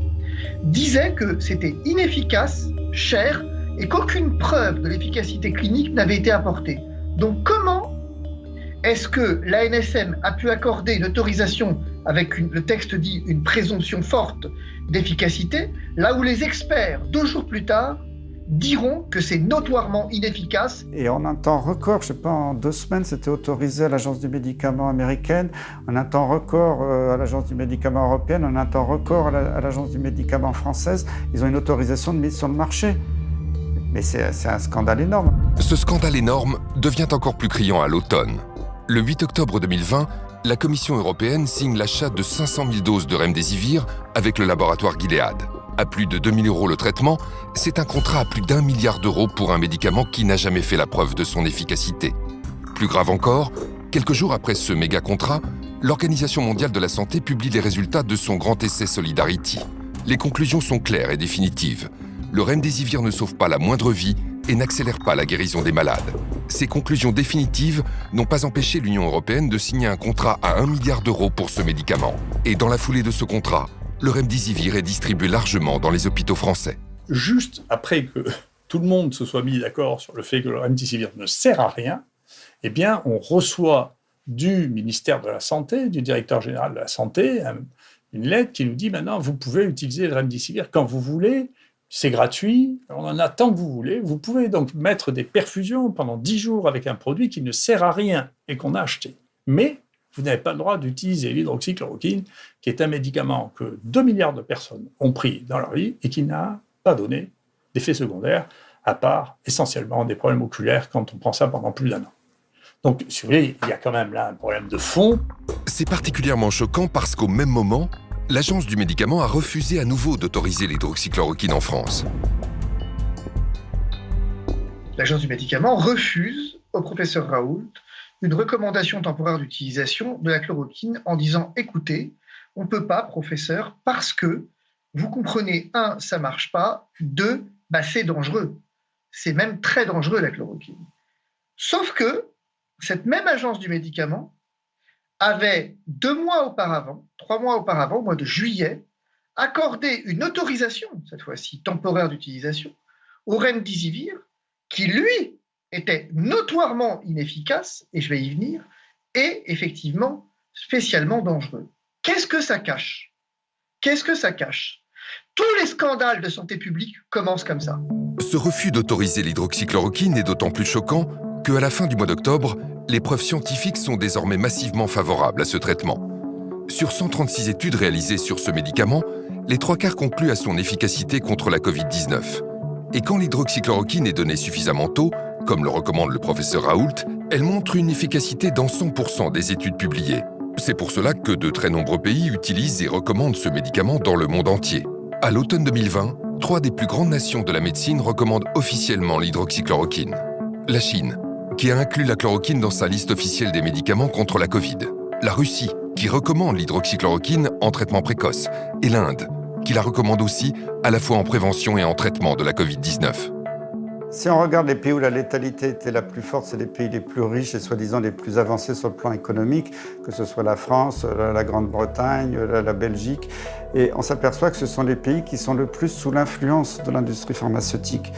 disait que c'était inefficace, cher, et qu'aucune preuve de l'efficacité clinique n'avait été apportée. Donc comment est-ce que l'ANSM a pu accorder une autorisation avec le texte dit une présomption forte d'efficacité, là où les experts, 2 jours plus tard, diront que c'est notoirement inefficace. Et en un temps record, je ne sais pas, en 2 semaines, c'était autorisé à l'Agence du médicament américaine, en un temps record à l'Agence du médicament européenne, en un temps record à l'Agence du médicament française. Ils ont une autorisation de mise sur le marché. Mais c'est un scandale énorme. Ce scandale énorme devient encore plus criant à l'automne. Le 8 octobre 2020, la Commission européenne signe l'achat de 500 000 doses de remdesivir avec le laboratoire Gilead. À plus de 2 000 € le traitement, c'est un contrat à plus d'1 milliard d'euros pour un médicament qui n'a jamais fait la preuve de son efficacité. Plus grave encore, quelques jours après ce méga contrat, l'Organisation mondiale de la santé publie les résultats de son grand essai Solidarity. Les conclusions sont claires et définitives. Le remdesivir ne sauve pas la moindre vie et n'accélère pas la guérison des malades. Ces conclusions définitives n'ont pas empêché l'Union européenne de signer un contrat à 1 milliard d'euros pour ce médicament. Et dans la foulée de ce contrat, le remdesivir est distribué largement dans les hôpitaux français. Juste après que tout le monde se soit mis d'accord sur le fait que le remdesivir ne sert à rien, eh bien, on reçoit du ministère de la Santé, du directeur général de la Santé, une lettre qui nous dit maintenant, vous pouvez utiliser le remdesivir quand vous voulez, c'est gratuit, on en a tant que vous voulez. Vous pouvez donc mettre des perfusions pendant 10 jours avec un produit qui ne sert à rien et qu'on a acheté. Mais vous n'avez pas le droit d'utiliser l'hydroxychloroquine, qui est un médicament que 2 milliards de personnes ont pris dans leur vie et qui n'a pas donné d'effets secondaires, à part essentiellement des problèmes oculaires quand on prend ça pendant plus d'1 an. Donc, si vous voulez, il y a quand même là un problème de fond. C'est particulièrement choquant parce qu'au même moment, l'Agence du médicament a refusé à nouveau d'autoriser l'hydroxychloroquine en France. L'Agence du médicament refuse au professeur Raoult une recommandation temporaire d'utilisation de la chloroquine en disant « Écoutez, on ne peut pas, professeur, parce que, vous comprenez, 1, ça ne marche pas, 2, c'est dangereux. C'est même très dangereux, la chloroquine. » Sauf que cette même agence du médicament avait 2 mois auparavant, 3 mois auparavant, au mois de juillet, accordé une autorisation, cette fois-ci temporaire d'utilisation, au remdesivir, qui lui était notoirement inefficace, et je vais y venir, et effectivement spécialement dangereux. Qu'est-ce que ça cache? Qu'est-ce que ça cache? Tous les scandales de santé publique commencent comme ça. Ce refus d'autoriser l'hydroxychloroquine est d'autant plus choquant qu'à la fin du mois d'octobre, les preuves scientifiques sont désormais massivement favorables à ce traitement. Sur 136 études réalisées sur ce médicament, les 3/4 concluent à son efficacité contre la Covid-19. Et quand l'hydroxychloroquine est donnée suffisamment tôt, comme le recommande le professeur Raoult, elle montre une efficacité dans 100% des études publiées. C'est pour cela que de très nombreux pays utilisent et recommandent ce médicament dans le monde entier. À l'automne 2020, 3 des plus grandes nations de la médecine recommandent officiellement l'hydroxychloroquine. La Chine, qui a inclus la chloroquine dans sa liste officielle des médicaments contre la Covid. La Russie, qui recommande l'hydroxychloroquine en traitement précoce. Et l'Inde, qui la recommande aussi à la fois en prévention et en traitement de la Covid-19. Si on regarde les pays où la létalité était la plus forte, c'est les pays les plus riches et soi-disant les plus avancés sur le plan économique, que ce soit la France, la Grande-Bretagne, la Belgique. Et on s'aperçoit que ce sont les pays qui sont le plus sous l'influence de l'industrie pharmaceutique.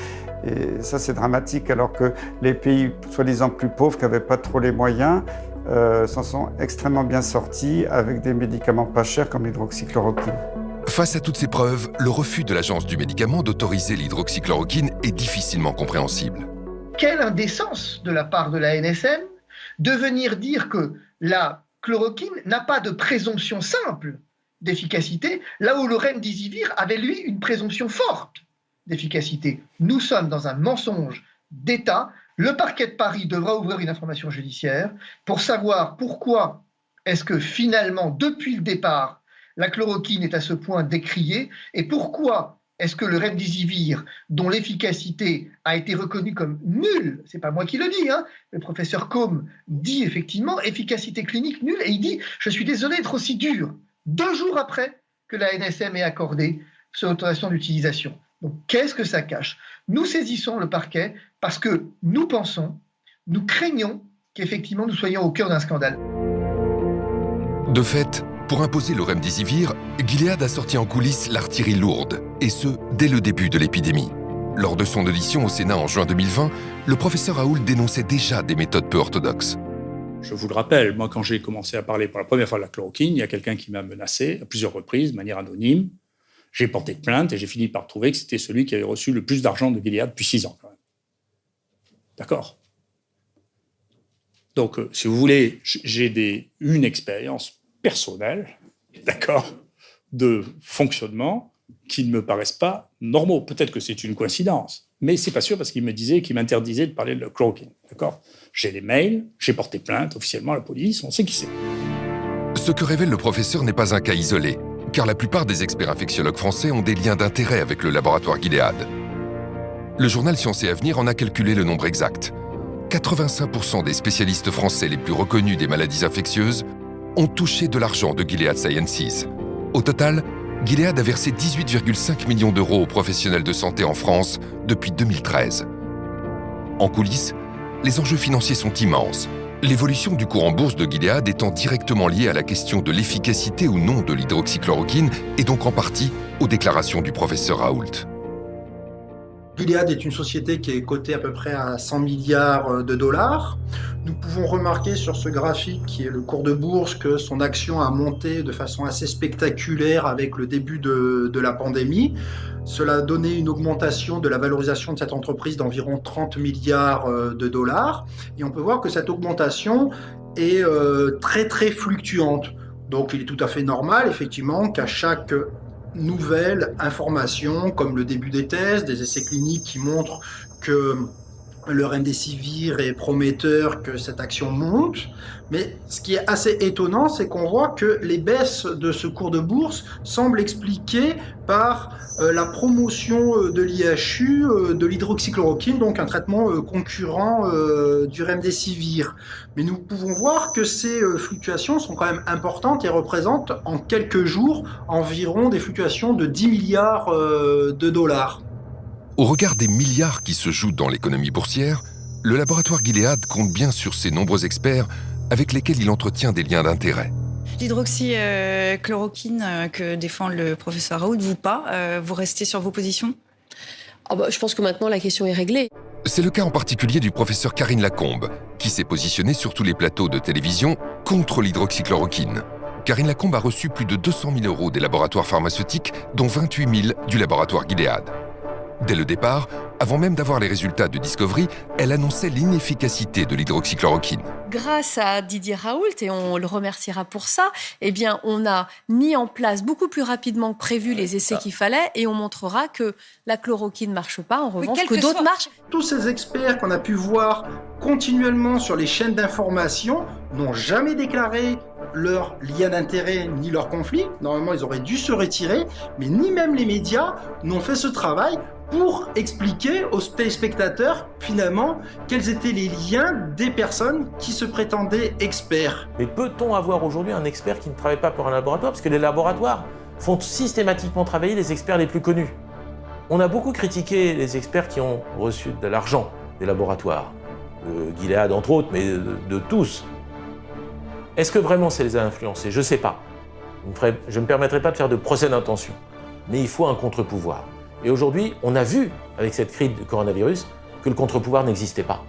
Et ça, c'est dramatique, alors que les pays soi-disant plus pauvres, qui n'avaient pas trop les moyens, s'en sont extrêmement bien sortis avec des médicaments pas chers comme l'hydroxychloroquine. Face à toutes ces preuves, le refus de l'Agence du médicament d'autoriser l'hydroxychloroquine est difficilement compréhensible. Quelle indécence de la part de la NSM de venir dire que la chloroquine n'a pas de présomption simple d'efficacité, là où le remdesivir avait, lui, une présomption forte d'efficacité. Nous sommes dans un mensonge d'État. Le parquet de Paris devra ouvrir une information judiciaire pour savoir pourquoi est-ce que finalement, depuis le départ, la chloroquine est à ce point décriée et pourquoi est-ce que le remdesivir, dont l'efficacité a été reconnue comme nulle, c'est pas moi qui le dis, le professeur Combe dit effectivement efficacité clinique nulle et il dit « je suis désolé d'être aussi dur », 2 jours après que la NSM ait accordé cette autorisation d'utilisation. Donc qu'est-ce que ça cache? Nous saisissons le parquet parce que nous pensons, nous craignons qu'effectivement nous soyons au cœur d'un scandale. De fait, pour imposer le remdesivir, Gilead a sorti en coulisses l'artillerie lourde, et ce, dès le début de l'épidémie. Lors de son audition au Sénat en juin 2020, le professeur Raoult dénonçait déjà des méthodes peu orthodoxes. Je vous le rappelle, moi quand j'ai commencé à parler pour la première fois de la chloroquine, il y a quelqu'un qui m'a menacé à plusieurs reprises, de manière anonyme. J'ai porté plainte et j'ai fini par trouver que c'était celui qui avait reçu le plus d'argent de Gilead depuis 6 ans. Quand même. D'accord. Donc, si vous voulez, j'ai une expérience personnelle, d'accord, de fonctionnement qui ne me paraissent pas normaux. Peut-être que c'est une coïncidence, mais c'est pas sûr parce qu'il me disait qu'il m'interdisait de parler de la chloroquine, d'accord. J'ai les mails, j'ai porté plainte officiellement à la police, on sait qui c'est. Ce que révèle le professeur n'est pas un cas isolé, car la plupart des experts infectiologues français ont des liens d'intérêt avec le laboratoire Gilead. Le journal Science et Avenir en a calculé le nombre exact. 85% des spécialistes français les plus reconnus des maladies infectieuses ont touché de l'argent de Gilead Sciences. Au total, Gilead a versé 18,5 millions d'euros aux professionnels de santé en France depuis 2013. En coulisses, les enjeux financiers sont immenses. L'évolution du cours en bourse de Gilead étant directement liée à la question de l'efficacité ou non de l'hydroxychloroquine et donc en partie aux déclarations du professeur Raoult. Gilead est une société qui est cotée à peu près à 100 milliards de dollars. Nous pouvons remarquer sur ce graphique qui est le cours de bourse que son action a monté de façon assez spectaculaire avec le début de la pandémie. Cela a donné une augmentation de la valorisation de cette entreprise d'environ 30 milliards de dollars. Et on peut voir que cette augmentation est très très fluctuante. Donc il est tout à fait normal effectivement qu'à chaque nouvelle information, comme le début des thèses, des essais cliniques qui montrent que le remdesivir est prometteur que cette action monte. Mais ce qui est assez étonnant, c'est qu'on voit que les baisses de ce cours de bourse semblent expliquées par la promotion de l'IHU, de l'hydroxychloroquine, donc un traitement concurrent du remdesivir. Mais nous pouvons voir que ces fluctuations sont quand même importantes et représentent en quelques jours environ des fluctuations de 10 milliards de dollars. Au regard des milliards qui se jouent dans l'économie boursière, le laboratoire Gilead compte bien sur ses nombreux experts avec lesquels il entretient des liens d'intérêt. L'hydroxychloroquine que défend le professeur Raoult, vous pas, vous restez sur vos positions ? Je pense que maintenant la question est réglée. C'est le cas en particulier du professeur Karine Lacombe, qui s'est positionnée sur tous les plateaux de télévision contre l'hydroxychloroquine. Karine Lacombe a reçu plus de 200 000 € des laboratoires pharmaceutiques, dont 28 000 du laboratoire Gilead. Dès le départ, avant même d'avoir les résultats de Discovery, elle annonçait l'inefficacité de l'hydroxychloroquine. Grâce à Didier Raoult, et on le remerciera pour ça, on a mis en place beaucoup plus rapidement que prévu les essais qu'il fallait et on montrera que la chloroquine ne marche pas, en revanche, que d'autres marchent. Tous ces experts qu'on a pu voir continuellement sur les chaînes d'information n'ont jamais déclaré leur lien d'intérêt ni leur conflit. Normalement, ils auraient dû se retirer, mais ni même les médias n'ont fait ce travail pour expliquer aux téléspectateurs, finalement, quels étaient les liens des personnes qui se prétendaient experts. Mais peut-on avoir aujourd'hui un expert qui ne travaille pas pour un laboratoire? Parce que les laboratoires font systématiquement travailler les experts les plus connus. On a beaucoup critiqué les experts qui ont reçu de l'argent des laboratoires, de Gilead entre autres, mais de tous. Est-ce que vraiment ça les a influencés? Je ne sais pas. Je ne me permettrai pas de faire de procès d'intention. Mais il faut un contre-pouvoir. Et aujourd'hui, on a vu, avec cette crise du coronavirus, que le contre-pouvoir n'existait pas.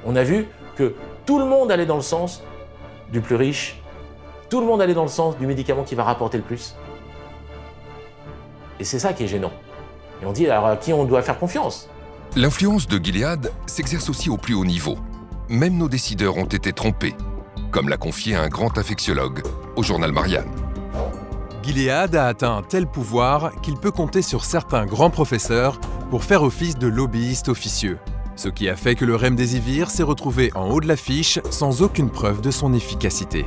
On a vu que tout le monde allait dans le sens du plus riche, tout le monde allait dans le sens du médicament qui va rapporter le plus. Et c'est ça qui est gênant. Et on dit, alors à qui on doit faire confiance? L'influence de Gilead s'exerce aussi au plus haut niveau. Même nos décideurs ont été trompés, comme l'a confié un grand infectiologue au journal Marianne. Gilead a atteint un tel pouvoir qu'il peut compter sur certains grands professeurs pour faire office de lobbyiste officieux. Ce qui a fait que le remdesivir s'est retrouvé en haut de l'affiche sans aucune preuve de son efficacité.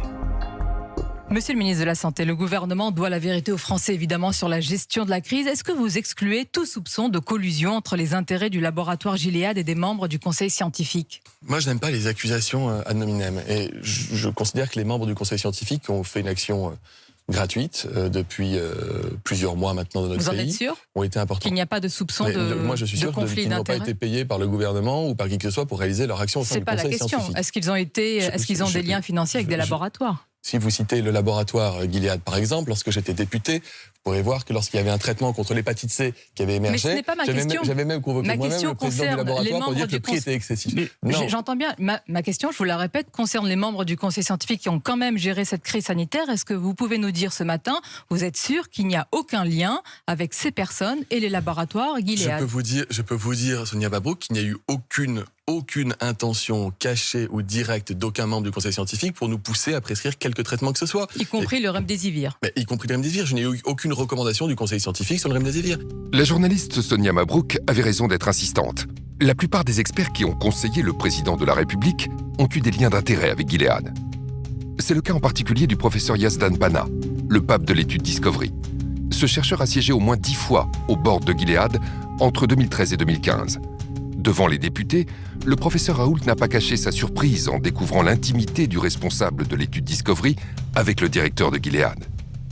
Monsieur le ministre de la Santé, le gouvernement doit la vérité aux Français évidemment sur la gestion de la crise. Est-ce que vous excluez tout soupçon de collusion entre les intérêts du laboratoire Gilead et des membres du conseil scientifique? Moi, je n'aime pas les accusations ad hominem. Et je considère que les membres du conseil scientifique ont fait une action gratuite depuis plusieurs mois maintenant dans notre pays. Vous en êtes sûr? Ont été importants. Qu'il n'y a pas de soupçon moi, je suis sûr qu'ils n'ont pas été payés par le gouvernement ou par qui que ce soit pour réaliser leur action au sein du conseil scientifique. C'est pas la question. Est-ce qu'ils ont des liens financiers avec des laboratoires? Si vous citez le laboratoire Gilead, par exemple, lorsque j'étais député, vous pourrez voir que lorsqu'il y avait un traitement contre l'hépatite C qui avait émergé, mais ce n'est pas ma question. J'avais même convoqué moi-même le président du laboratoire pour dire que le prix était excessif. J'entends bien. Ma question, je vous la répète, concerne les membres du conseil scientifique qui ont quand même géré cette crise sanitaire. Est-ce que vous pouvez nous dire ce matin, vous êtes sûr qu'il n'y a aucun lien avec ces personnes et les laboratoires Gilead? Je peux vous dire, Sonia Mabrouk, qu'il n'y a eu aucune intention cachée ou directe d'aucun membre du conseil scientifique pour nous pousser à prescrire quelque traitement que ce soit. Y compris le remdesivir. Y compris le remdesivir. Je n'ai eu aucune recommandation du conseil scientifique sur le remdesivir. La journaliste Sonia Mabrouk avait raison d'être insistante. La plupart des experts qui ont conseillé le président de la République ont eu des liens d'intérêt avec Gilead. C'est le cas en particulier du professeur Yazdan Bana, le pape de l'étude Discovery. Ce chercheur a siégé au moins 10 fois au board de Gilead entre 2013 et 2015. Devant les députés, le professeur Raoult n'a pas caché sa surprise en découvrant l'intimité du responsable de l'étude Discovery avec le directeur de Gilead.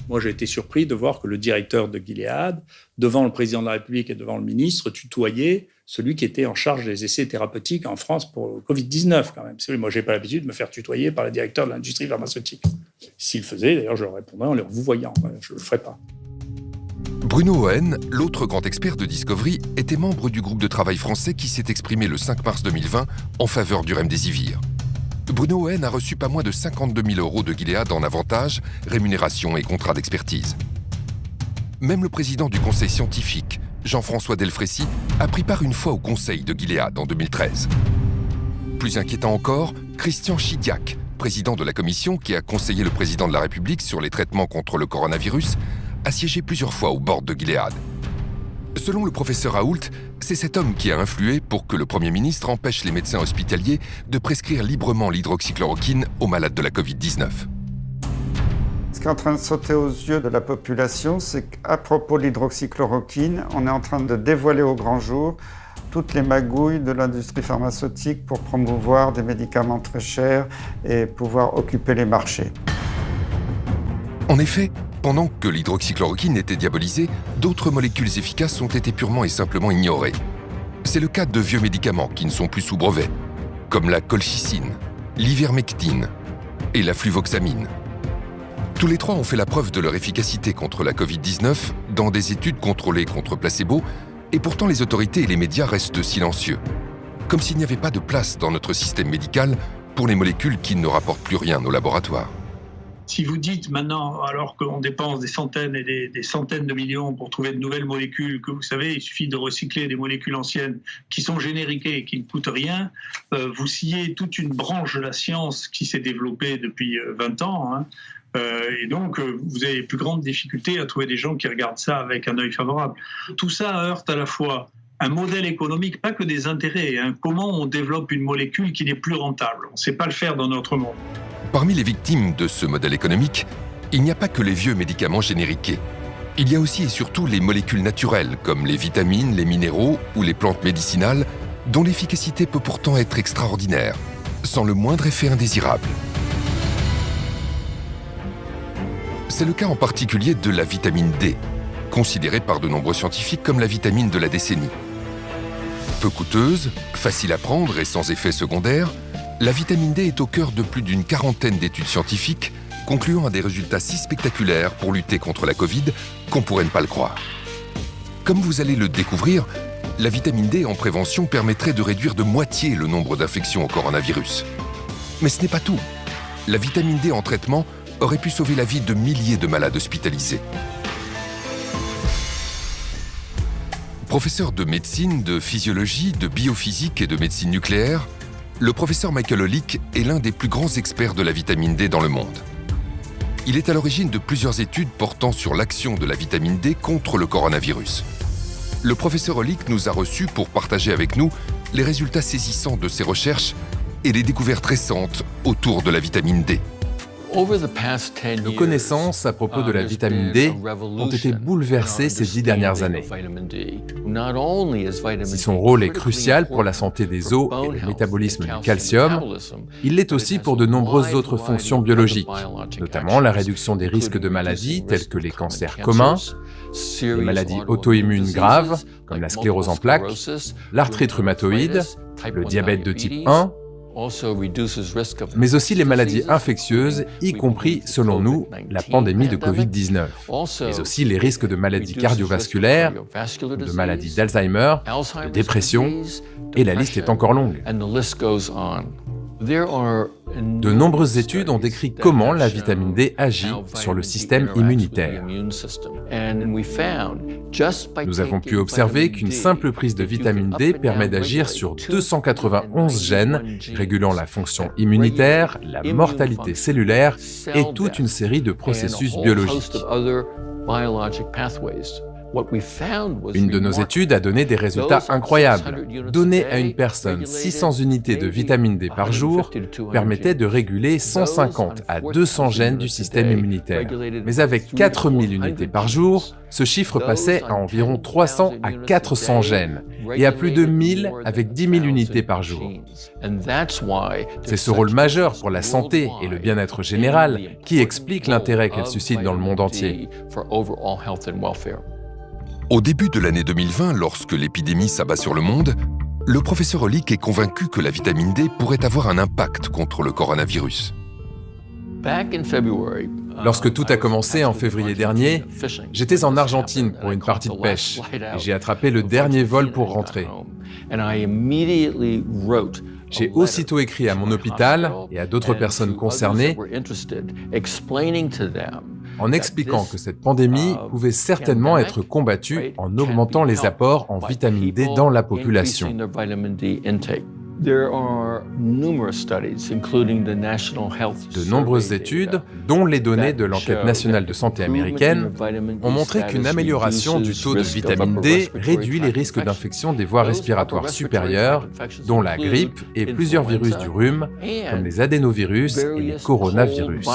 Moi, j'ai été surpris de voir que le directeur de Gilead, devant le président de la République et devant le ministre, tutoyait celui qui était en charge des essais thérapeutiques en France pour le Covid-19, quand même. Moi, je n'ai pas l'habitude de me faire tutoyer par le directeur de l'industrie pharmaceutique. S'il le faisait, d'ailleurs, je leur répondrais en leur vous voyant. Je ne le ferais pas. Bruno Ohen, l'autre grand expert de Discovery, était membre du groupe de travail français qui s'est exprimé le 5 mars 2020 en faveur du remdesivir. Bruno Ohen a reçu pas moins de 52 000 € de Gilead en avantages, rémunération et contrats d'expertise. Même le président du conseil scientifique, Jean-François Delfrécy, a pris part une fois au conseil de Gilead en 2013. Plus inquiétant encore, Christian Chidiac, président de la commission qui a conseillé le président de la République sur les traitements contre le coronavirus, a siégé plusieurs fois au board de Gilead. Selon le professeur Raoult, c'est cet homme qui a influé pour que le Premier ministre empêche les médecins hospitaliers de prescrire librement l'hydroxychloroquine aux malades de la Covid-19. Ce qui est en train de sauter aux yeux de la population, c'est qu'à propos de l'hydroxychloroquine, on est en train de dévoiler au grand jour toutes les magouilles de l'industrie pharmaceutique pour promouvoir des médicaments très chers et pouvoir occuper les marchés. En effet, pendant que l'hydroxychloroquine était diabolisée, d'autres molécules efficaces ont été purement et simplement ignorées. C'est le cas de vieux médicaments qui ne sont plus sous brevet, comme la colchicine, l'ivermectine et la fluvoxamine. Tous les trois ont fait la preuve de leur efficacité contre la Covid-19 dans des études contrôlées contre placebo, et pourtant les autorités et les médias restent silencieux, comme s'il n'y avait pas de place dans notre système médical pour les molécules qui ne rapportent plus rien au laboratoire. Si vous dites maintenant, alors qu'on dépense des centaines et des centaines de millions pour trouver de nouvelles molécules, que vous savez, il suffit de recycler des molécules anciennes qui sont génériquées et qui ne coûtent rien, vous sciez toute une branche de la science qui s'est développée depuis 20 ans. Hein. Et donc, vous avez les plus grandes difficultés à trouver des gens qui regardent ça avec un œil favorable. Tout ça heurte à la fois un modèle économique, pas que des intérêts. Hein. Comment on développe une molécule qui n'est plus rentable? On ne sait pas le faire dans notre monde. Parmi les victimes de ce modèle économique, il n'y a pas que les vieux médicaments génériqués. Il y a aussi et surtout les molécules naturelles, comme les vitamines, les minéraux ou les plantes médicinales, dont l'efficacité peut pourtant être extraordinaire, sans le moindre effet indésirable. C'est le cas en particulier de la vitamine D, considérée par de nombreux scientifiques comme la vitamine de la décennie. Peu coûteuse, facile à prendre et sans effet secondaire, la vitamine D est au cœur de plus d'une quarantaine d'études scientifiques concluant à des résultats si spectaculaires pour lutter contre la Covid qu'on pourrait ne pas le croire. Comme vous allez le découvrir, la vitamine D en prévention permettrait de réduire de moitié le nombre d'infections au coronavirus. Mais ce n'est pas tout. La vitamine D en traitement aurait pu sauver la vie de milliers de malades hospitalisés. Professeur de médecine, de physiologie, de biophysique et de médecine nucléaire, le professeur Michael Olick est l'un des plus grands experts de la vitamine D dans le monde. Il est à l'origine de plusieurs études portant sur l'action de la vitamine D contre le coronavirus. Le professeur Olick nous a reçus pour partager avec nous les résultats saisissants de ses recherches et les découvertes récentes autour de la vitamine D. Nos connaissances à propos de la vitamine D ont été bouleversées ces 10 dernières années. Si son rôle est crucial pour la santé des os et le métabolisme du calcium, il l'est aussi pour de nombreuses autres fonctions biologiques, notamment la réduction des risques de maladies telles que les cancers communs, les maladies auto-immunes graves comme la sclérose en plaques, l'arthrite rhumatoïde, le diabète de type 1, mais aussi les maladies infectieuses, y compris, selon nous, la pandémie de Covid-19, mais aussi les risques de maladies cardiovasculaires, de maladies d'Alzheimer, de dépression, et la liste est encore longue. De nombreuses études ont décrit comment la vitamine D agit sur le système immunitaire. Nous avons pu observer qu'une simple prise de vitamine D permet d'agir sur 291 gènes régulant la fonction immunitaire, la mortalité cellulaire et toute une série de processus biologiques. Une de nos études a donné des résultats incroyables. Donner à une personne 600 unités de vitamine D par jour permettait de réguler 150 à 200 gènes du système immunitaire. Mais avec 4000 unités par jour, ce chiffre passait à environ 300 à 400 gènes et à plus de 1000 avec 10 000 unités par jour. C'est ce rôle majeur pour la santé et le bien-être général qui explique l'intérêt qu'elle suscite dans le monde entier. Au début de l'année 2020, lorsque l'épidémie s'abat sur le monde, le professeur Olick est convaincu que la vitamine D pourrait avoir un impact contre le coronavirus. Lorsque tout a commencé en février dernier, j'étais en Argentine pour une partie de pêche et j'ai attrapé le dernier vol pour rentrer. J'ai aussitôt écrit à mon hôpital et à d'autres personnes concernées en expliquant que cette pandémie pouvait certainement être combattue en augmentant les apports en vitamine D dans la population. De nombreuses études, dont les données de l'enquête nationale de santé américaine, ont montré qu'une amélioration du taux de vitamine D réduit les risques d'infection des voies respiratoires supérieures, dont la grippe et plusieurs virus du rhume, comme les adénovirus et les coronavirus.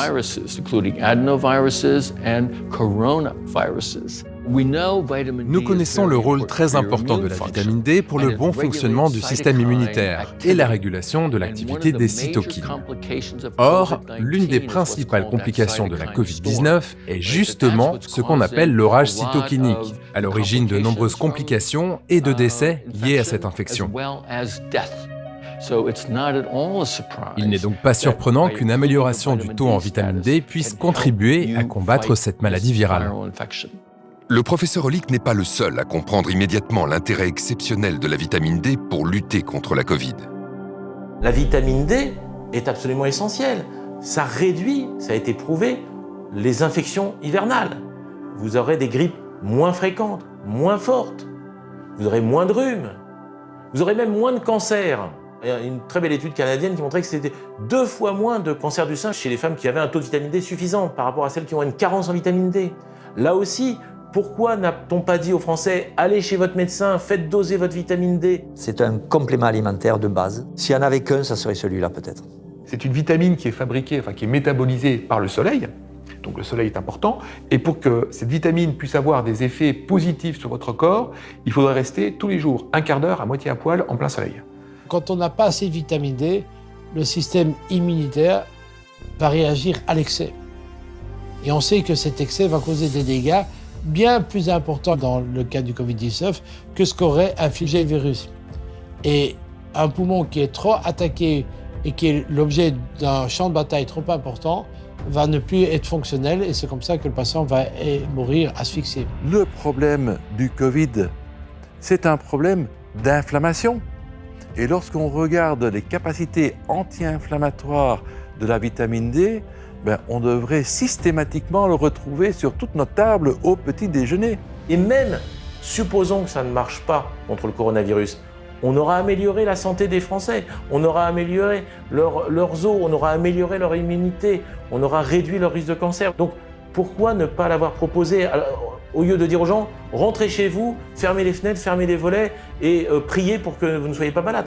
Nous connaissons le rôle très important de la vitamine D pour le bon fonctionnement du système immunitaire et la régulation de l'activité des cytokines. Or, l'une des principales complications de la Covid-19 est justement ce qu'on appelle l'orage cytokinique, à l'origine de nombreuses complications et de décès liés à cette infection. Il n'est donc pas surprenant qu'une amélioration du taux en vitamine D puisse contribuer à combattre cette maladie virale. Le professeur Hollick n'est pas le seul à comprendre immédiatement l'intérêt exceptionnel de la vitamine D pour lutter contre la Covid. La vitamine D est absolument essentielle. Ça réduit, ça a été prouvé, les infections hivernales. Vous aurez des grippes moins fréquentes, moins fortes. Vous aurez moins de rhume. Vous aurez même moins de cancers. Il y a une très belle étude canadienne qui montrait que c'était 2 fois moins de cancer du sein chez les femmes qui avaient un taux de vitamine D suffisant par rapport à celles qui ont une carence en vitamine D. Là aussi, pourquoi n'a-t-on pas dit aux Français « Allez chez votre médecin, faites doser votre vitamine D ». C'est un complément alimentaire de base. S'il n'y en avait qu'un, ça serait celui-là peut-être. C'est une vitamine qui est fabriquée, qui est métabolisée par le soleil. Donc le soleil est important. Et pour que cette vitamine puisse avoir des effets positifs sur votre corps, il faudrait rester tous les jours, un quart d'heure à moitié à poil en plein soleil. Quand on n'a pas assez de vitamine D, le système immunitaire va réagir à l'excès. Et on sait que cet excès va causer des dégâts bien plus importants dans le cas du Covid-19 que ce qu'aurait infligé le virus. Et un poumon qui est trop attaqué et qui est l'objet d'un champ de bataille trop important va ne plus être fonctionnel et c'est comme ça que le patient va mourir asphyxié. Le problème du Covid, c'est un problème d'inflammation. Et lorsqu'on regarde les capacités anti-inflammatoires de la vitamine D, on devrait systématiquement le retrouver sur toute notre table au petit déjeuner. Et même, supposons que ça ne marche pas contre le coronavirus, on aura amélioré la santé des Français, on aura amélioré leurs os, on aura amélioré leur immunité, on aura réduit leur risque de cancer. Donc pourquoi ne pas l'avoir proposé au lieu de dire aux gens « rentrez chez vous, fermez les fenêtres, fermez les volets et priez pour que vous ne soyez pas malade ».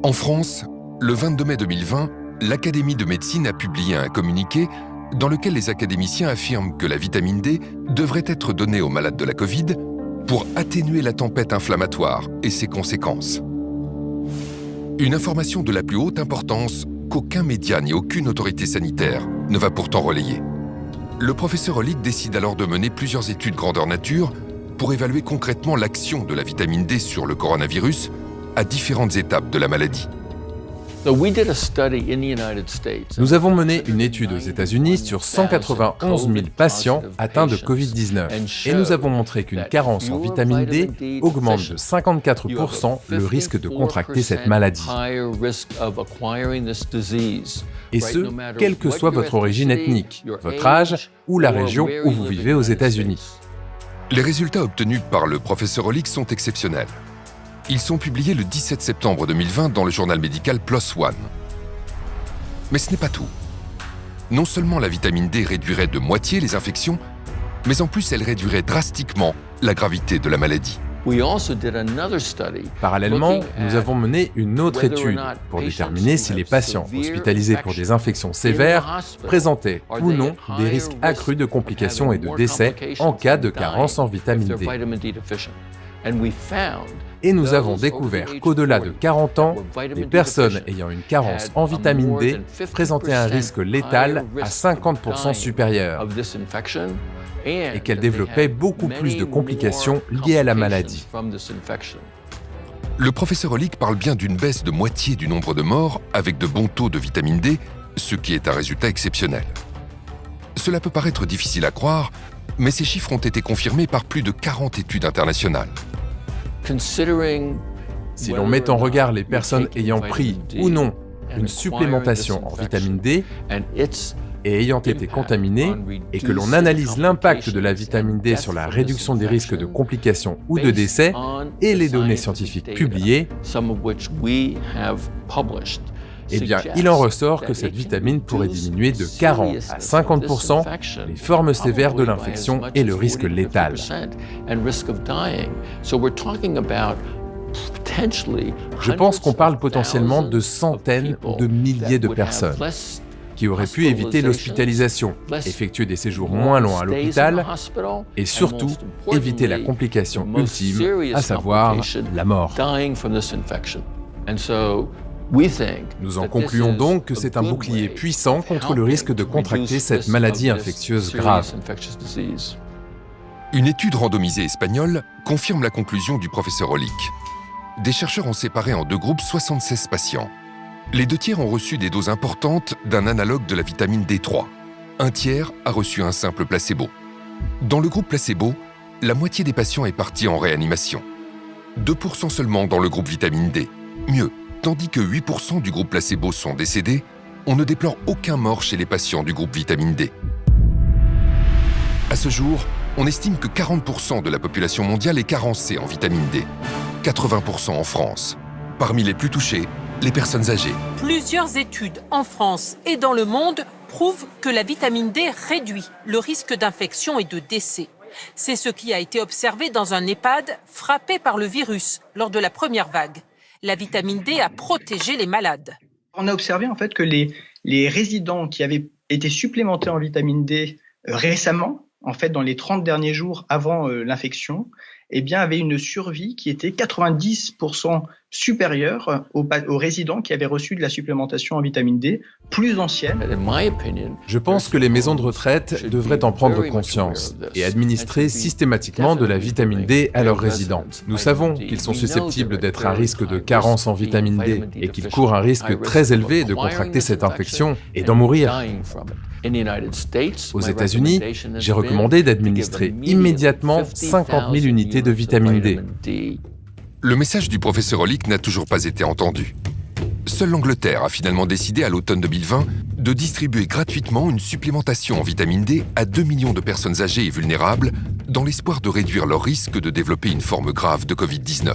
En France, le 22 mai 2020, l'Académie de médecine a publié un communiqué dans lequel les académiciens affirment que la vitamine D devrait être donnée aux malades de la Covid pour atténuer la tempête inflammatoire et ses conséquences. Une information de la plus haute importance qu'aucun média ni aucune autorité sanitaire ne va pourtant relayer. Le professeur Hollick décide alors de mener plusieurs études grandeur nature pour évaluer concrètement l'action de la vitamine D sur le coronavirus à différentes étapes de la maladie. Nous avons mené une étude aux États-Unis sur 191 000 patients atteints de Covid-19 et nous avons montré qu'une carence en vitamine D augmente de 54% le risque de contracter cette maladie. Et ce, quelle que soit votre origine ethnique, votre âge ou la région où vous vivez aux États-Unis. Les résultats obtenus par le professeur Hollick sont exceptionnels. Ils sont publiés le 17 septembre 2020 dans le journal médical PLOS ONE. Mais ce n'est pas tout. Non seulement la vitamine D réduirait de moitié les infections, mais en plus elle réduirait drastiquement la gravité de la maladie. Parallèlement, nous avons mené une autre étude pour déterminer si les patients hospitalisés pour des infections sévères présentaient ou non des risques accrus de complications et de décès en cas de carence en vitamine D. Et nous avons découvert qu'au-delà de 40 ans, les personnes ayant une carence en vitamine D présentaient un risque létal à 50% supérieur et qu'elles développaient beaucoup plus de complications liées à la maladie. Le professeur Hollick parle bien d'une baisse de moitié du nombre de morts avec de bons taux de vitamine D, ce qui est un résultat exceptionnel. Cela peut paraître difficile à croire, mais ces chiffres ont été confirmés par plus de 40 études internationales. Si l'on met en regard les personnes ayant pris ou non une supplémentation en vitamine D et ayant été contaminés, et que l'on analyse l'impact de la vitamine D sur la réduction des risques de complications ou de décès et les données scientifiques publiées, eh bien, il en ressort que cette vitamine pourrait diminuer de 40 à 50% les formes sévères de l'infection et le risque létal. Je pense qu'on parle potentiellement de centaines ou de milliers de personnes qui auraient pu éviter l'hospitalisation, effectuer des séjours moins longs à l'hôpital et surtout éviter la complication ultime, à savoir la mort. Nous en concluons donc que c'est un bouclier puissant contre le risque de contracter cette maladie infectieuse grave. Une étude randomisée espagnole confirme la conclusion du professeur Hollick. Des chercheurs ont séparé en deux groupes 76 patients. Les 2 tiers ont reçu des doses importantes d'un analogue de la vitamine D3. Un tiers a reçu un simple placebo. Dans le groupe placebo, la moitié des patients est partie en réanimation. 2% seulement dans le groupe vitamine D. Mieux, tandis que 8% du groupe placebo sont décédés, on ne déplore aucun mort chez les patients du groupe vitamine D. À ce jour, on estime que 40% de la population mondiale est carencée en vitamine D. 80% en France. Parmi les plus touchés, les personnes âgées. Plusieurs études en France et dans le monde prouvent que la vitamine D réduit le risque d'infection et de décès. C'est ce qui a été observé dans un EHPAD frappé par le virus lors de la première vague. La vitamine D a protégé les malades. On a observé en fait que les résidents qui avaient été supplémentés en vitamine D récemment, en fait dans les 30 derniers jours avant l'infection, eh bien, avaient une survie qui était 90% supérieure aux résidents qui avaient reçu de la supplémentation en vitamine D plus ancienne. Je pense que les maisons de retraite devraient en prendre conscience et administrer systématiquement de la vitamine D à leurs résidents. Nous savons qu'ils sont susceptibles d'être à risque de carence en vitamine D et qu'ils courent un risque très élevé de contracter cette infection et d'en mourir. Aux États-Unis, j'ai recommandé d'administrer immédiatement 50 000 unités de vitamine D. Le message du professeur Hollick n'a toujours pas été entendu. Seule l'Angleterre a finalement décidé à l'automne 2020 de distribuer gratuitement une supplémentation en vitamine D à 2 millions de personnes âgées et vulnérables dans l'espoir de réduire leur risque de développer une forme grave de Covid-19.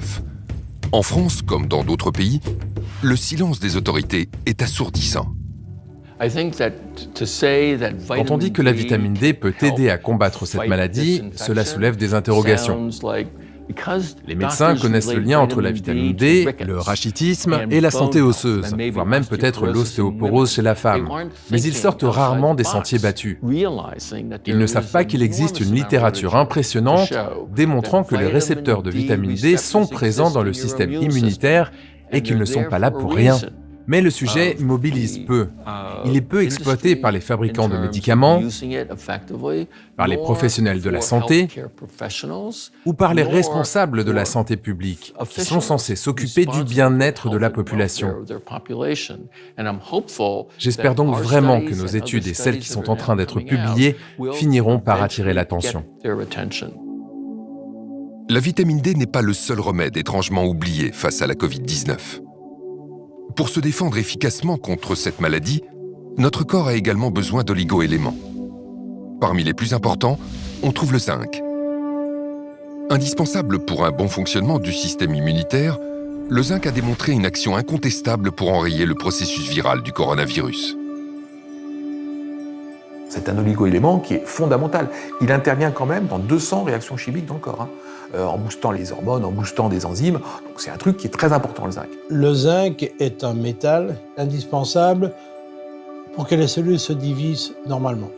En France, comme dans d'autres pays, le silence des autorités est assourdissant. Quand on dit que la vitamine D peut aider à combattre cette maladie, cela soulève des interrogations. Les médecins connaissent le lien entre la vitamine D, le rachitisme et la santé osseuse, voire même peut-être l'ostéoporose chez la femme. Mais ils sortent rarement des sentiers battus. Ils ne savent pas qu'il existe une littérature impressionnante démontrant que les récepteurs de vitamine D sont présents dans le système immunitaire et qu'ils ne sont pas là pour rien. Mais le sujet mobilise peu. Il est peu exploité par les fabricants de médicaments, par les professionnels de la santé ou par les responsables de la santé publique, qui sont censés s'occuper du bien-être de la population. J'espère donc vraiment que nos études et celles qui sont en train d'être publiées finiront par attirer l'attention. La vitamine D n'est pas le seul remède étrangement oublié face à la Covid-19. Pour se défendre efficacement contre cette maladie, notre corps a également besoin d'oligo-éléments. Parmi les plus importants, on trouve le zinc. Indispensable pour un bon fonctionnement du système immunitaire, le zinc a démontré une action incontestable pour enrayer le processus viral du coronavirus. C'est un oligo-élément qui est fondamental. Il intervient quand même dans 200 réactions chimiques dans le corps, en boostant les hormones, en boostant des enzymes. Donc c'est un truc qui est très important, le zinc. Le zinc est un métal indispensable pour que les cellules se divisent normalement.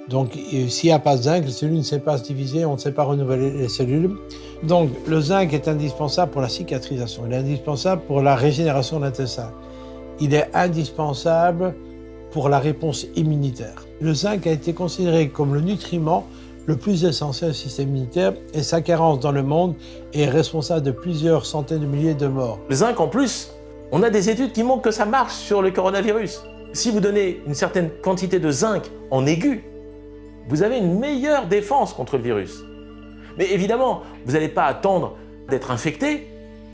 Donc s'il n'y a pas de zinc, les cellules ne savent pas se diviser, on ne sait pas renouveler les cellules. Donc le zinc est indispensable pour la cicatrisation, il est indispensable pour la régénération de l'intestin. Il est indispensable pour la réponse immunitaire. Le zinc a été considéré comme le nutriment le plus essentiel au système immunitaire et sa carence dans le monde est responsable de plusieurs centaines de milliers de morts. Le zinc, en plus, on a des études qui montrent que ça marche sur le coronavirus. Si vous donnez une certaine quantité de zinc en aigu, vous avez une meilleure défense contre le virus. Mais évidemment, vous n'allez pas attendre d'être infecté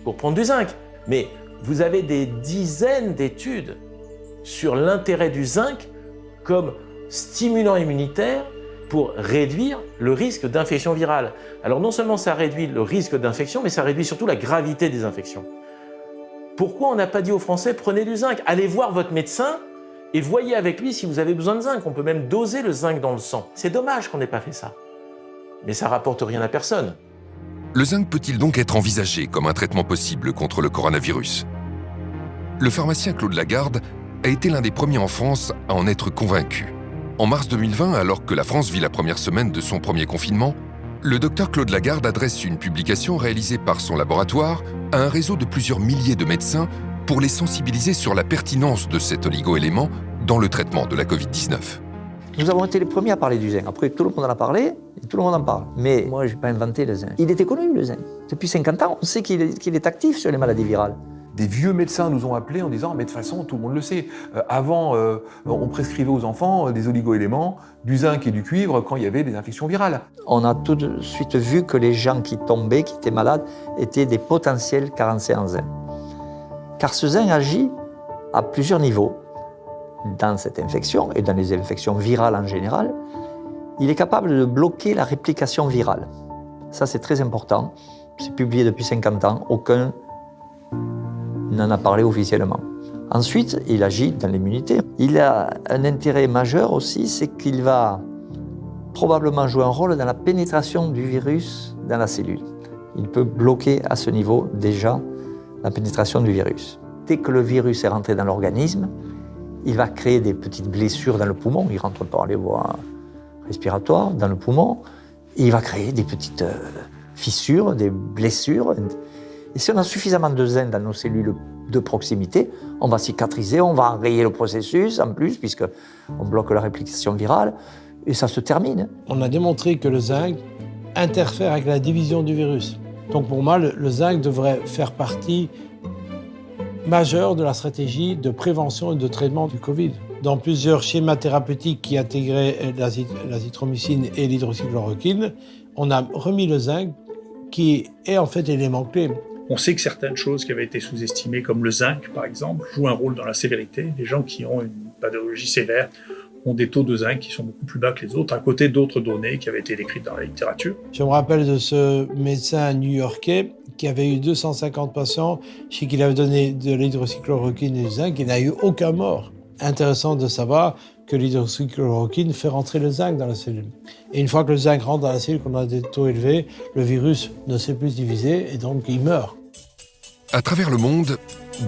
pour prendre du zinc. Mais vous avez des dizaines d'études sur l'intérêt du zinc comme stimulant immunitaire pour réduire le risque d'infection virale. Alors non seulement ça réduit le risque d'infection, mais ça réduit surtout la gravité des infections. Pourquoi on n'a pas dit aux Français, prenez du zinc, allez voir votre médecin et voyez avec lui si vous avez besoin de zinc. On peut même doser le zinc dans le sang. C'est dommage qu'on n'ait pas fait ça. Mais ça rapporte rien à personne. Le zinc peut-il donc être envisagé comme un traitement possible contre le coronavirus? Le pharmacien Claude Lagarde a été l'un des premiers en France à en être convaincu. En mars 2020, alors que la France vit la première semaine de son premier confinement, le docteur Claude Lagarde adresse une publication réalisée par son laboratoire à un réseau de plusieurs milliers de médecins pour les sensibiliser sur la pertinence de cet oligo-élément dans le traitement de la Covid-19. Nous avons été les premiers à parler du zinc. Après, tout le monde en a parlé, et tout le monde en parle. Mais moi, je n'ai pas inventé le zinc. Il était connu, le zinc. Depuis 50 ans, on sait qu'il est actif sur les maladies virales. Des vieux médecins nous ont appelés en disant « mais de toute façon, tout le monde le sait. Avant, on prescrivait aux enfants des oligo-éléments, du zinc et du cuivre quand il y avait des infections virales. » On a tout de suite vu que les gens qui tombaient, qui étaient malades, étaient des potentiels carencés en zinc. Car ce zinc agit à plusieurs niveaux. Dans cette infection, et dans les infections virales en général, il est capable de bloquer la réplication virale. Ça, c'est très important. C'est publié depuis 50 ans. Aucun n'en a parlé officiellement. Ensuite, il agit dans l'immunité. Il a un intérêt majeur aussi, c'est qu'il va probablement jouer un rôle dans la pénétration du virus dans la cellule. Il peut bloquer à ce niveau déjà la pénétration du virus. Dès que le virus est rentré dans l'organisme, il va créer des petites blessures dans le poumon. Il rentre par les voies respiratoires dans le poumon. Et il va créer des petites fissures, des blessures. Et si on a suffisamment de zinc dans nos cellules de proximité, on va cicatriser, on va enrayer le processus en plus, puisqu'on bloque la réplication virale. Et ça se termine. On a démontré que le zinc interfère avec la division du virus. Donc pour moi, le zinc devrait faire partie majeure de la stratégie de prévention et de traitement du Covid. Dans plusieurs schémas thérapeutiques qui intégraient l'azithromycine et l'hydroxychloroquine, on a remis le zinc qui est en fait l'élément clé. On sait que certaines choses qui avaient été sous-estimées, comme le zinc par exemple, jouent un rôle dans la sévérité. Les gens qui ont une pathologie sévère ont des taux de zinc qui sont beaucoup plus bas que les autres, à côté d'autres données qui avaient été décrites dans la littérature. Je me rappelle de ce médecin new-yorkais qui avait eu 250 patients chez qui il avait donné de l'hydroxychloroquine et du zinc, il n'a eu aucun mort. Intéressant de savoir que l'hydroxychloroquine fait rentrer le zinc dans la cellule. Et une fois que le zinc rentre dans la cellule, qu'on a des taux élevés, le virus ne sait plus se diviser et donc il meurt. À travers le monde,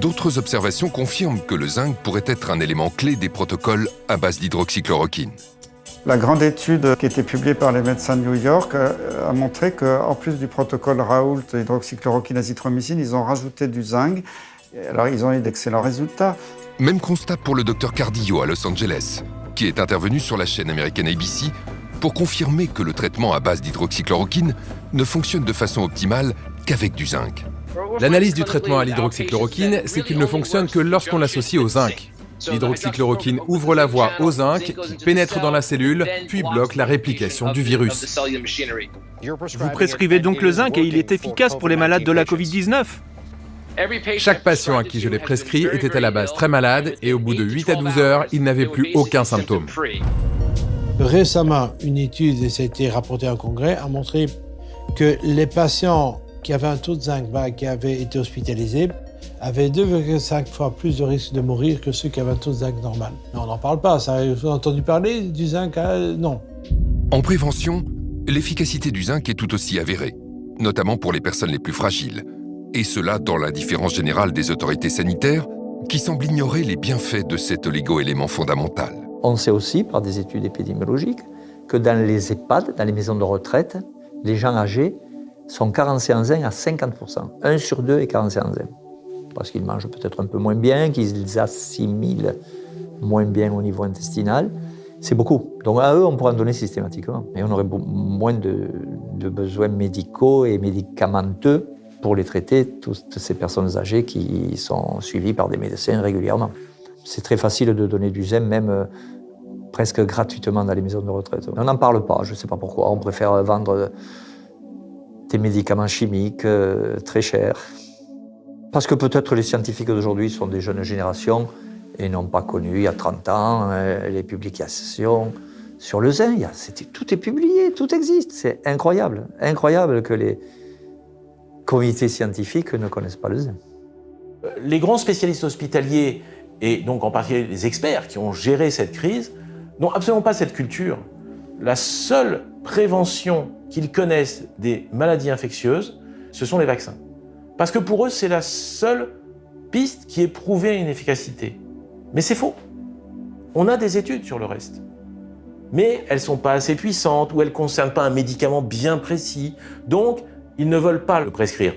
d'autres observations confirment que le zinc pourrait être un élément clé des protocoles à base d'hydroxychloroquine. La grande étude qui a été publiée par les médecins de New York a montré qu'en plus du protocole Raoult, hydroxychloroquine, azithromycine, ils ont rajouté du zinc. Alors ils ont eu d'excellents résultats. Même constat pour le docteur Cardillo à Los Angeles, qui est intervenu sur la chaîne américaine ABC pour confirmer que le traitement à base d'hydroxychloroquine ne fonctionne de façon optimale qu'avec du zinc. L'analyse du traitement à l'hydroxychloroquine, c'est qu'il ne fonctionne que lorsqu'on l'associe au zinc. L'hydroxychloroquine ouvre la voie au zinc, qui pénètre dans la cellule, puis bloque la réplication du virus. Vous prescrivez donc le zinc et il est efficace pour les malades de la Covid-19 ? Chaque patient à qui je l'ai prescrit était à la base très malade et au bout de 8 à 12 heures, il n'avait plus aucun symptôme. Récemment, une étude, et ça a été rapporté en congrès, a montré que les patients qui avaient un taux de zinc bas, qui avaient été hospitalisés, avaient 2,5 fois plus de risque de mourir que ceux qui avaient un taux de zinc normal. Mais on n'en parle pas, ça, vous avez entendu parler du zinc? Non. En prévention, l'efficacité du zinc est tout aussi avérée, notamment pour les personnes les plus fragiles. Et cela dans l'indifférence générale des autorités sanitaires qui semblent ignorer les bienfaits de cet oligo-élément fondamental. On sait aussi, par des études épidémiologiques, que dans les EHPAD, dans les maisons de retraite, les gens âgés sont carencés en zinc à 50%. 1 sur 2 est carencé en zinc. Parce qu'ils mangent peut-être un peu moins bien, qu'ils assimilent moins bien au niveau intestinal. C'est beaucoup. Donc à eux, on pourrait en donner systématiquement. Et on aurait moins de besoins médicaux et médicamenteux pour les traiter, toutes ces personnes âgées qui sont suivies par des médecins régulièrement. C'est très facile de donner du zinc, même presque gratuitement dans les maisons de retraite. On n'en parle pas, je ne sais pas pourquoi. On préfère vendre des médicaments chimiques très chers. Parce que peut-être les scientifiques d'aujourd'hui sont des jeunes générations et n'ont pas connu, il y a 30 ans, les publications sur le zinc. Tout est publié, tout existe. C'est incroyable, incroyable que les comités scientifiques ne connaissent pas le zinc. Les grands spécialistes hospitaliers, et donc en particulier les experts qui ont géré cette crise, n'ont absolument pas cette culture. La seule prévention qu'ils connaissent des maladies infectieuses, ce sont les vaccins. Parce que pour eux, c'est la seule piste qui ait prouvé une efficacité. Mais c'est faux. On a des études sur le reste. Mais elles ne sont pas assez puissantes ou elles ne concernent pas un médicament bien précis. Donc, ils ne veulent pas le prescrire.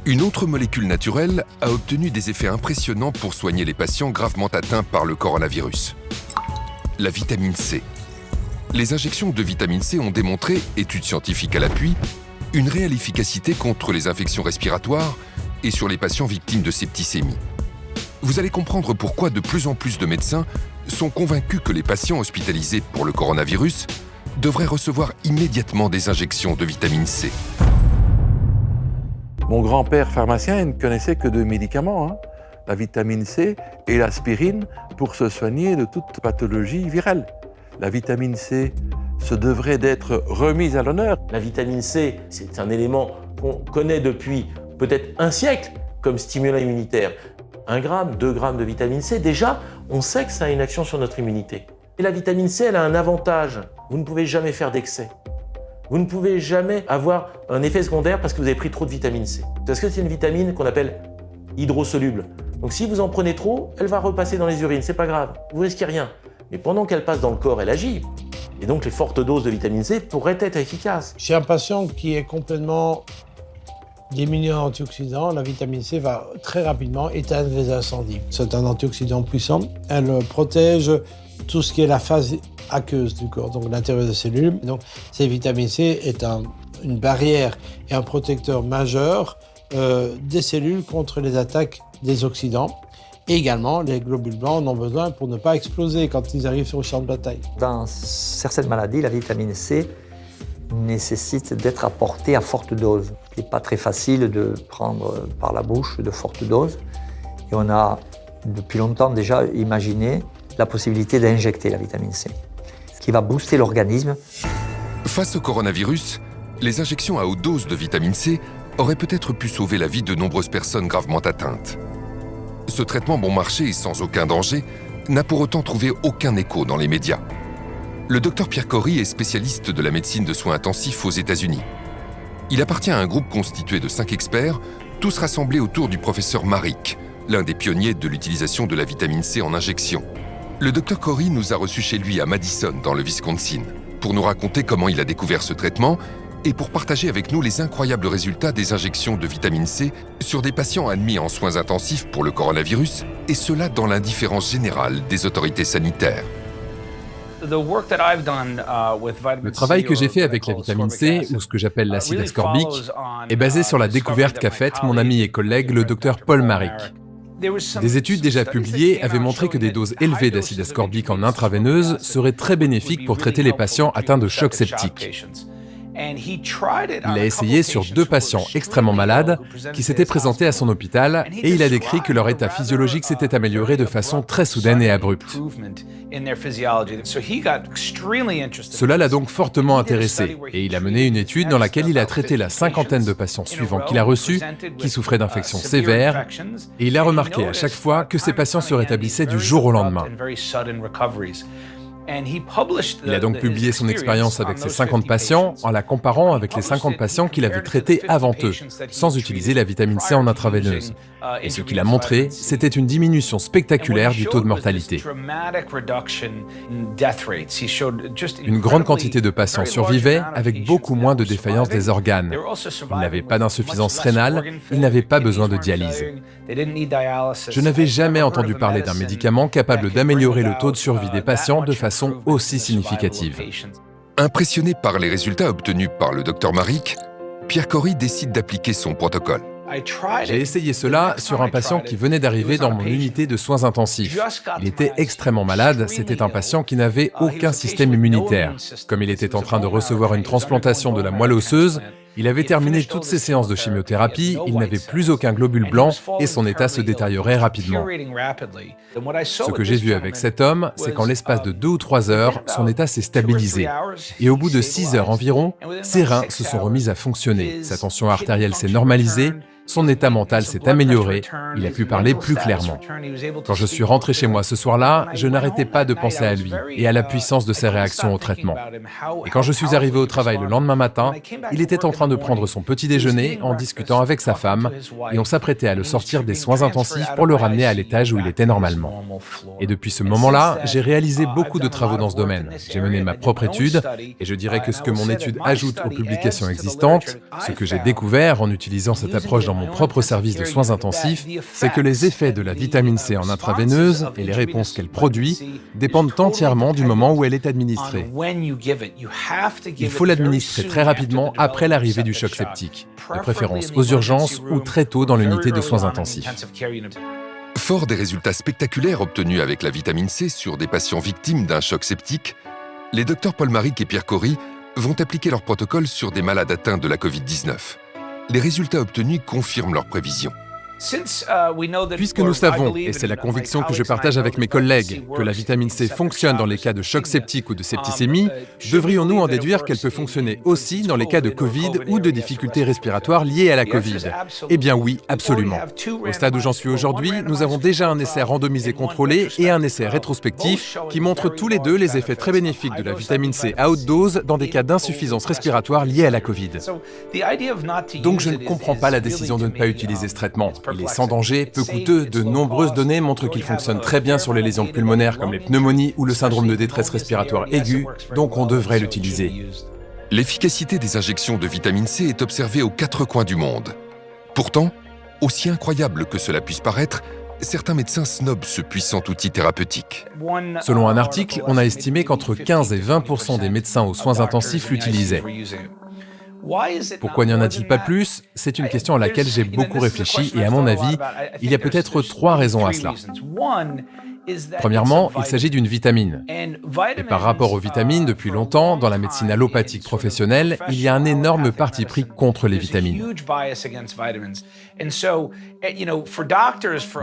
Une autre molécule naturelle a obtenu des effets impressionnants pour soigner les patients gravement atteints par le coronavirus. La vitamine C. Les injections de vitamine C ont démontré, études scientifiques à l'appui, une réelle efficacité contre les infections respiratoires et sur les patients victimes de septicémie. Vous allez comprendre pourquoi de plus en plus de médecins sont convaincus que les patients hospitalisés pour le coronavirus devraient recevoir immédiatement des injections de vitamine C. Mon grand-père pharmacien, il ne connaissait que 2 médicaments, hein, la vitamine C et l'aspirine, pour se soigner de toute pathologie virale. La vitamine C se devrait d'être remise à l'honneur. La vitamine C, c'est un élément qu'on connaît depuis peut-être un siècle comme stimulant immunitaire. 1 gramme, 2 grammes de vitamine C, déjà, on sait que ça a une action sur notre immunité. Et la vitamine C, elle a un avantage. Vous ne pouvez jamais faire d'excès. Vous ne pouvez jamais avoir un effet secondaire parce que vous avez pris trop de vitamine C. Parce que c'est une vitamine qu'on appelle hydrosoluble. Donc si vous en prenez trop, elle va repasser dans les urines, c'est pas grave, vous risquez rien. Mais pendant qu'elle passe dans le corps, elle agit. Et donc les fortes doses de vitamine C pourraient être efficaces. Chez un patient qui est complètement diminué en antioxydants, la vitamine C va très rapidement éteindre les incendies. C'est un antioxydant puissant. Elle protège tout ce qui est la phase aqueuse du corps, donc l'intérieur des cellules. Donc, cette vitamine C est une barrière et un protecteur majeur des cellules contre les attaques des oxydants. Et également, les globules blancs en ont besoin pour ne pas exploser quand ils arrivent sur le champ de bataille. Dans certaines maladies, la vitamine C nécessite d'être apportée à forte dose. Il n'est pas très facile de prendre par la bouche de fortes doses. Et on a depuis longtemps déjà imaginé la possibilité d'injecter la vitamine C, ce qui va booster l'organisme. Face au coronavirus, les injections à haute dose de vitamine C auraient peut-être pu sauver la vie de nombreuses personnes gravement atteintes. Ce traitement bon marché et sans aucun danger n'a pour autant trouvé aucun écho dans les médias. Le docteur Pierre Corry est spécialiste de la médecine de soins intensifs aux États-Unis. Il appartient à un groupe constitué de 5 experts, tous rassemblés autour du professeur Marik, l'un des pionniers de l'utilisation de la vitamine C en injection. Le docteur Corry nous a reçus chez lui à Madison, dans le Wisconsin, pour nous raconter comment il a découvert ce traitement et pour partager avec nous les incroyables résultats des injections de vitamine C sur des patients admis en soins intensifs pour le coronavirus, et cela dans l'indifférence générale des autorités sanitaires. Le travail que j'ai fait avec la vitamine C, ou ce que j'appelle l'acide ascorbique, est basé sur la découverte qu'a faite mon ami et collègue, le docteur Paul Marik. Des études déjà publiées avaient montré que des doses élevées d'acide ascorbique en intraveineuse seraient très bénéfiques pour traiter les patients atteints de choc septique. Il a essayé sur 2 patients extrêmement malades qui s'étaient présentés à son hôpital et il a décrit que leur état physiologique s'était amélioré de façon très soudaine et abrupte. Cela l'a donc fortement intéressé et il a mené une étude dans laquelle il a traité la 50aine de patients suivants qu'il a reçus qui souffraient d'infections sévères et il a remarqué à chaque fois que ces patients se rétablissaient du jour au lendemain. Il a donc publié son expérience avec ces 50 patients en la comparant avec les 50 patients qu'il avait traités avant eux, sans utiliser la vitamine C en intraveineuse. Et ce qu'il a montré, c'était une diminution spectaculaire du taux de mortalité. Une grande quantité de patients survivaient avec beaucoup moins de défaillance des organes. Ils n'avaient pas d'insuffisance rénale, ils n'avaient pas besoin de dialyse. Je n'avais jamais entendu parler d'un médicament capable d'améliorer le taux de survie des patients de façon aussi significative. Impressionné par les résultats obtenus par le docteur Marik, Pierre Corry décide d'appliquer son protocole. J'ai essayé cela sur un patient qui venait d'arriver dans mon unité de soins intensifs. Il était extrêmement malade, c'était un patient qui n'avait aucun système immunitaire. Comme il était en train de recevoir une transplantation de la moelle osseuse, Il avait terminé toutes ses séances de chimiothérapie, il n'avait plus aucun globule blanc et son état se détériorait rapidement. Ce que j'ai vu avec cet homme, c'est qu'en l'espace de 2 ou 3 heures, son état s'est stabilisé. Et au bout de 6 heures environ, ses reins se sont remis à fonctionner, sa tension artérielle s'est normalisée, son état mental s'est amélioré, il a pu parler plus clairement. Quand je suis rentré chez moi ce soir-là, je n'arrêtais pas de penser à lui et à la puissance de ses réactions au traitement. Et quand je suis arrivé au travail le lendemain matin, il était en train de prendre son petit déjeuner en discutant avec sa femme et on s'apprêtait à le sortir des soins intensifs pour le ramener à l'étage où il était normalement. Et depuis ce moment-là, j'ai réalisé beaucoup de travaux dans ce domaine. J'ai mené ma propre étude et je dirais que ce que mon étude ajoute aux publications existantes, ce que j'ai découvert en utilisant cette approche dans mon propre service de soins intensifs, c'est que les effets de la vitamine C en intraveineuse et les réponses qu'elle produit dépendent entièrement du moment où elle est administrée. Il faut l'administrer très rapidement après l'arrivée du choc septique, de préférence aux urgences ou très tôt dans l'unité de soins intensifs. Fort des résultats spectaculaires obtenus avec la vitamine C sur des patients victimes d'un choc septique, les docteurs Paul Marik et Pierre Cory vont appliquer leur protocole sur des malades atteints de la Covid-19. Les résultats obtenus confirment leurs prévisions. Puisque nous savons, et c'est la conviction que je partage avec mes collègues, que la vitamine C fonctionne dans les cas de choc septique ou de septicémie, devrions-nous en déduire qu'elle peut fonctionner aussi dans les cas de Covid ou de difficultés respiratoires liées à la Covid? Eh bien oui, absolument. Au stade où j'en suis aujourd'hui, nous avons déjà un essai randomisé contrôlé et un essai rétrospectif qui montrent tous les deux les effets très bénéfiques de la vitamine C à haute dose dans des cas d'insuffisance respiratoire liée à la Covid. Donc je ne comprends pas la décision de ne pas utiliser ce traitement. Il est sans danger, peu coûteux, de nombreuses données montrent qu'il fonctionne très bien sur les lésions pulmonaires comme les pneumonies ou le syndrome de détresse respiratoire aiguë, donc on devrait l'utiliser. L'efficacité des injections de vitamine C est observée aux 4 coins du monde. Pourtant, aussi incroyable que cela puisse paraître, certains médecins snobent ce puissant outil thérapeutique. Selon un article, on a estimé qu'entre 15 et 20% des médecins aux soins intensifs l'utilisaient. Pourquoi n'y en a-t-il pas plus? C'est une question à laquelle j'ai beaucoup réfléchi et à mon avis, il y a peut-être 3 raisons à cela. Premièrement, il s'agit d'une vitamine. Et par rapport aux vitamines, depuis longtemps, dans la médecine allopathique professionnelle, il y a un énorme parti pris contre les vitamines.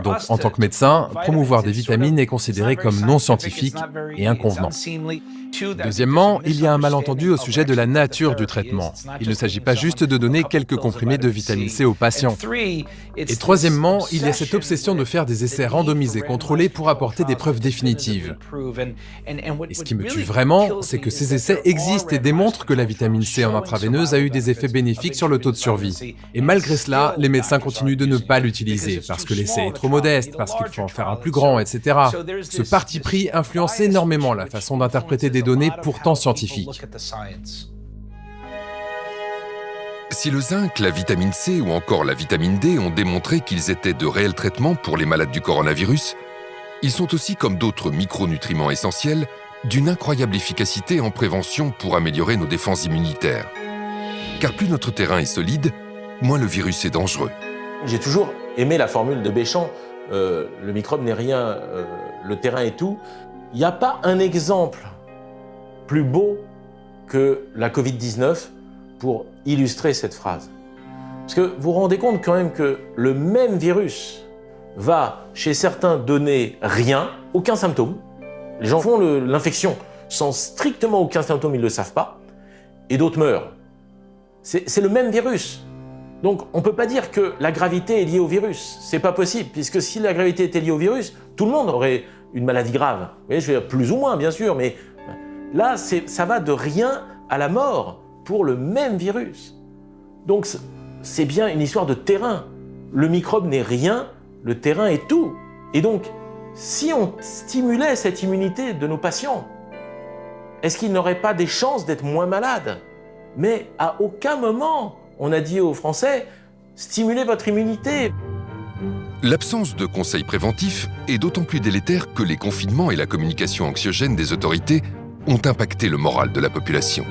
Donc, en tant que médecin, promouvoir des vitamines est considéré comme non scientifique et inconvenant. Deuxièmement, il y a un malentendu au sujet de la nature du traitement. Il ne s'agit pas juste de donner quelques comprimés de vitamine C aux patients. Et troisièmement, il y a cette obsession de faire des essais randomisés contrôlés pour apporter des preuves définitives. Et ce qui me tue vraiment, c'est que ces essais existent et démontrent que la vitamine C en intraveineuse a eu des effets bénéfiques sur le taux de survie. Et malgré cela, les médecins continuent de ne pas l'utiliser, parce que l'essai est trop modeste, parce qu'il faut en faire un plus grand, etc. Ce parti pris influence énormément la façon d'interpréter des données pourtant scientifiques. Si le zinc, la vitamine C ou encore la vitamine D ont démontré qu'ils étaient de réels traitements pour les malades du coronavirus, ils sont aussi, comme d'autres micronutriments essentiels, d'une incroyable efficacité en prévention pour améliorer nos défenses immunitaires. Car plus notre terrain est solide, moins le virus est dangereux. J'ai toujours aimé la formule de Béchamp, le microbe n'est rien, le terrain est tout. Il n'y a pas un exemple plus beau que la Covid-19 pour illustrer cette phrase. Parce que vous vous rendez compte quand même que le même virus va, chez certains, donner rien, aucun symptôme. Les gens font l'infection sans strictement aucun symptôme, ils ne le savent pas, et d'autres meurent. C'est le même virus. Donc on ne peut pas dire que la gravité est liée au virus. C'est pas possible, puisque si la gravité était liée au virus, tout le monde aurait une maladie grave. Vous voyez, je veux dire, plus ou moins, bien sûr, mais là, ça va de rien à la mort pour le même virus. Donc c'est bien une histoire de terrain. Le microbe n'est rien, le terrain est tout. Et donc, si on stimulait cette immunité de nos patients, est-ce qu'ils n'auraient pas des chances d'être moins malades? Mais à aucun moment, on a dit aux Français, stimulez votre immunité. L'absence de conseils préventifs est d'autant plus délétère que les confinements et la communication anxiogène des autorités ont impacté le moral de la population.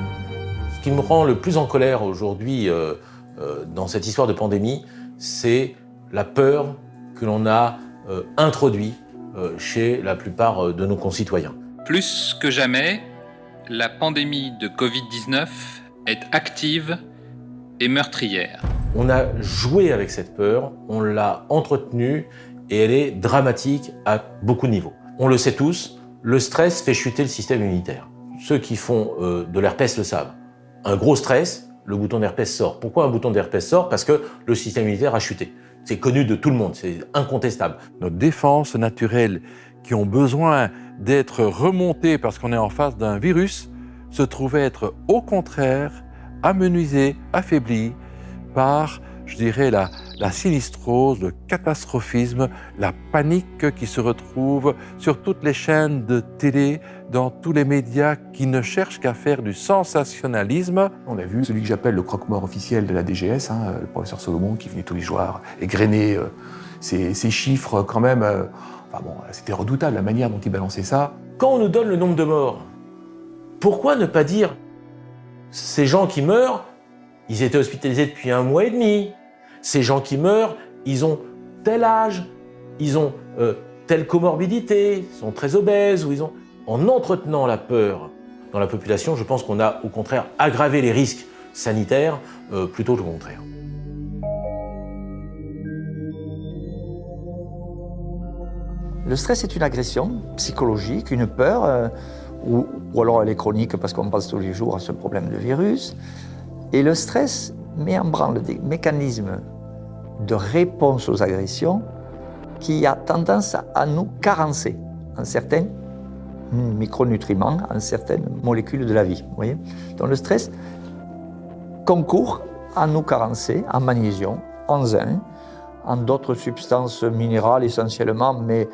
Ce qui me rend le plus en colère aujourd'hui dans cette histoire de pandémie, c'est la peur que l'on a introduite chez la plupart de nos concitoyens. Plus que jamais, la pandémie de Covid-19 est active et meurtrière. On a joué avec cette peur, on l'a entretenue et elle est dramatique à beaucoup de niveaux. On le sait tous, le stress fait chuter le système immunitaire. Ceux qui font de l'herpès le savent. Un gros stress, le bouton d'herpès sort. Pourquoi un bouton d'herpès sort? Parce que le système immunitaire a chuté. C'est connu de tout le monde, c'est incontestable. Nos défenses naturelles qui ont besoin d'être remontées parce qu'on est en face d'un virus se trouvaient être au contraire amenuisées, affaiblies par, je dirais, la sinistrose, le catastrophisme, la panique qui se retrouve sur toutes les chaînes de télé, dans tous les médias qui ne cherchent qu'à faire du sensationnalisme. On a vu celui que j'appelle le croque-mort officiel de la DGS, le professeur Solomon, qui venait tous les jours égrener ces chiffres quand même. C'était redoutable la manière dont il balançait ça. Quand on nous donne le nombre de morts, pourquoi ne pas dire ces gens qui meurent, ils étaient hospitalisés depuis 1 mois et demi. Ces gens qui meurent, ils ont tel âge, ils ont telle comorbidité, ils sont très obèses, ou ils ont... En entretenant la peur dans la population, je pense qu'on a au contraire aggravé les risques sanitaires plutôt que le contraire. Le stress est une agression psychologique, une peur, ou alors elle est chronique parce qu'on pense tous les jours à ce problème de virus. Et le stress met en branle des mécanismes de réponse aux agressions qui a tendance à nous carencer en certains micronutriments, en certaines molécules de la vie. Vous voyez ? Donc le stress concourt à nous carencer en magnésium, en zinc, en d'autres substances minérales essentiellement, mais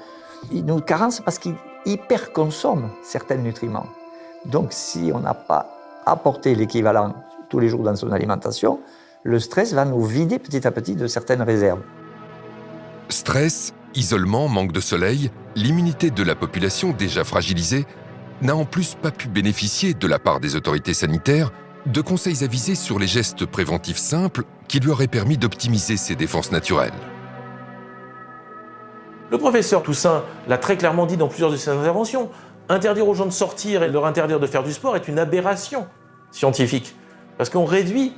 il nous carence parce qu'il hyperconsomme certains nutriments. Donc si on n'a pas apporté l'équivalent tous les jours dans son alimentation, le stress va nous vider petit à petit de certaines réserves. Stress, isolement, manque de soleil, l'immunité de la population déjà fragilisée n'a en plus pas pu bénéficier de la part des autorités sanitaires de conseils avisés sur les gestes préventifs simples qui lui auraient permis d'optimiser ses défenses naturelles. Le professeur Toussaint l'a très clairement dit dans plusieurs de ses interventions. Interdire aux gens de sortir et leur interdire de faire du sport est une aberration scientifique. Parce qu'on réduit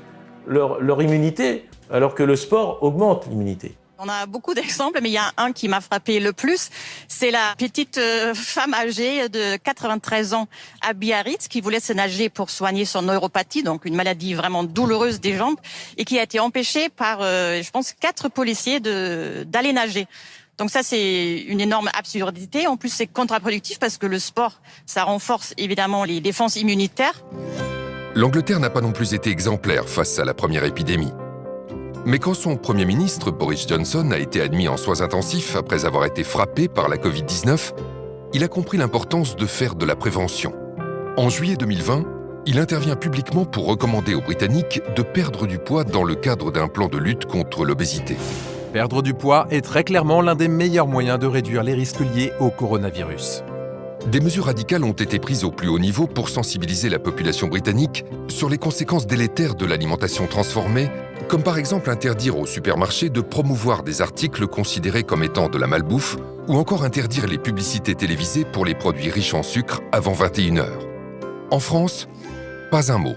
leur immunité alors que le sport augmente l'immunité. On a beaucoup d'exemples, mais il y a un qui m'a frappé le plus. C'est la petite femme âgée de 93 ans à Biarritz qui voulait se nager pour soigner son neuropathie, donc une maladie vraiment douloureuse des jambes, et qui a été empêchée par, je pense, 4 policiers d'aller nager. Donc ça, c'est une énorme absurdité. En plus, c'est contre-productif parce que le sport, ça renforce évidemment les défenses immunitaires. L'Angleterre n'a pas non plus été exemplaire face à la première épidémie. Mais quand son Premier ministre, Boris Johnson, a été admis en soins intensifs après avoir été frappé par la Covid-19, il a compris l'importance de faire de la prévention. En juillet 2020, il intervient publiquement pour recommander aux Britanniques de perdre du poids dans le cadre d'un plan de lutte contre l'obésité. Perdre du poids est très clairement l'un des meilleurs moyens de réduire les risques liés au coronavirus. Des mesures radicales ont été prises au plus haut niveau pour sensibiliser la population britannique sur les conséquences délétères de l'alimentation transformée, comme par exemple interdire aux supermarchés de promouvoir des articles considérés comme étant de la malbouffe, ou encore interdire les publicités télévisées pour les produits riches en sucre avant 21h. En France, pas un mot.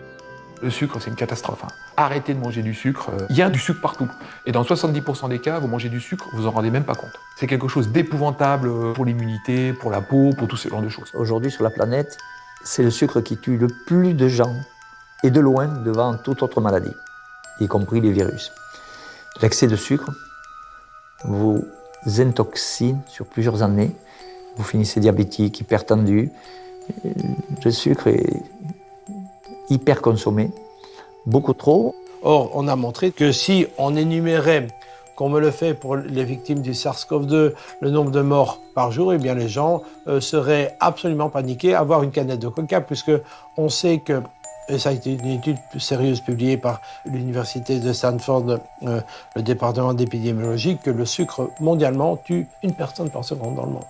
Le sucre, c'est une catastrophe. Arrêtez de manger du sucre. Il y a du sucre partout. Et dans 70% des cas, vous mangez du sucre, vous en rendez même pas compte. C'est quelque chose d'épouvantable pour l'immunité, pour la peau, pour tout ce genre de choses. Aujourd'hui, sur la planète, c'est le sucre qui tue le plus de gens, et de loin devant toute autre maladie, y compris les virus. L'excès de sucre vous intoxine sur plusieurs années. Vous finissez diabétique, hypertendu. Le sucre est hyper consommé, beaucoup trop. Or, on a montré que si on énumérait, comme on le fait pour les victimes du SARS-CoV-2, le nombre de morts par jour, eh bien les gens seraient absolument paniqués à avoir une canette de coca, puisque on sait que, et ça a été une étude sérieuse publiée par l'université de Stanford, le département d'épidémiologie, que le sucre mondialement tue 1 personne par seconde dans le monde.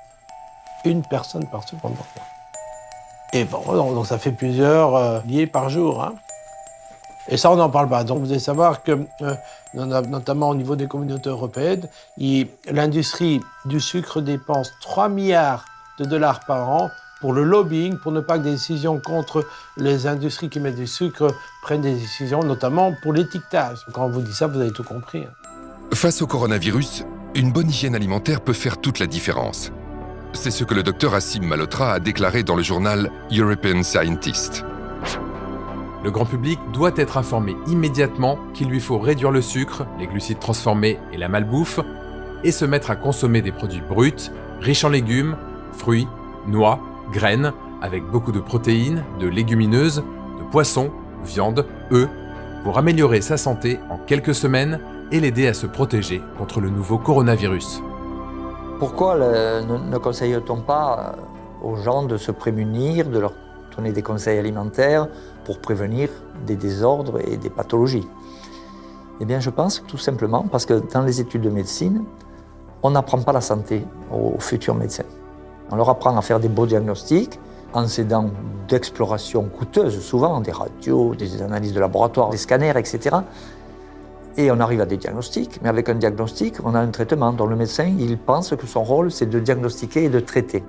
1 personne par seconde dans le monde. Et bon, donc ça fait plusieurs liés par jour. Hein. Et ça, on n'en parle pas. Donc vous devez savoir que, notamment au niveau des communautés européennes, l'industrie du sucre dépense 3 milliards de dollars par an pour le lobbying, pour ne pas que des décisions contre les industries qui mettent du sucre prennent des décisions, notamment pour l'étiquetage. Quand on vous dit ça, vous avez tout compris. Face au coronavirus, une bonne hygiène alimentaire peut faire toute la différence. C'est ce que le docteur Asim Malhotra a déclaré dans le journal European Scientist. Le grand public doit être informé immédiatement qu'il lui faut réduire le sucre, les glucides transformés et la malbouffe, et se mettre à consommer des produits bruts, riches en légumes, fruits, noix, graines, avec beaucoup de protéines, de légumineuses, de poissons, viande, œufs, pour améliorer sa santé en quelques semaines et l'aider à se protéger contre le nouveau coronavirus. Pourquoi ne conseille-t-on pas aux gens de se prémunir, de leur donner des conseils alimentaires pour prévenir des désordres et des pathologies? Eh bien, je pense tout simplement parce que dans les études de médecine, on n'apprend pas la santé aux futurs médecins. On leur apprend à faire des beaux diagnostics en s'aidant d'explorations coûteuses, souvent des radios, des analyses de laboratoire, des scanners, etc. Et on arrive à des diagnostics, mais avec un diagnostic, on a un traitement dont le médecin, il pense que son rôle, c'est de diagnostiquer et de traiter,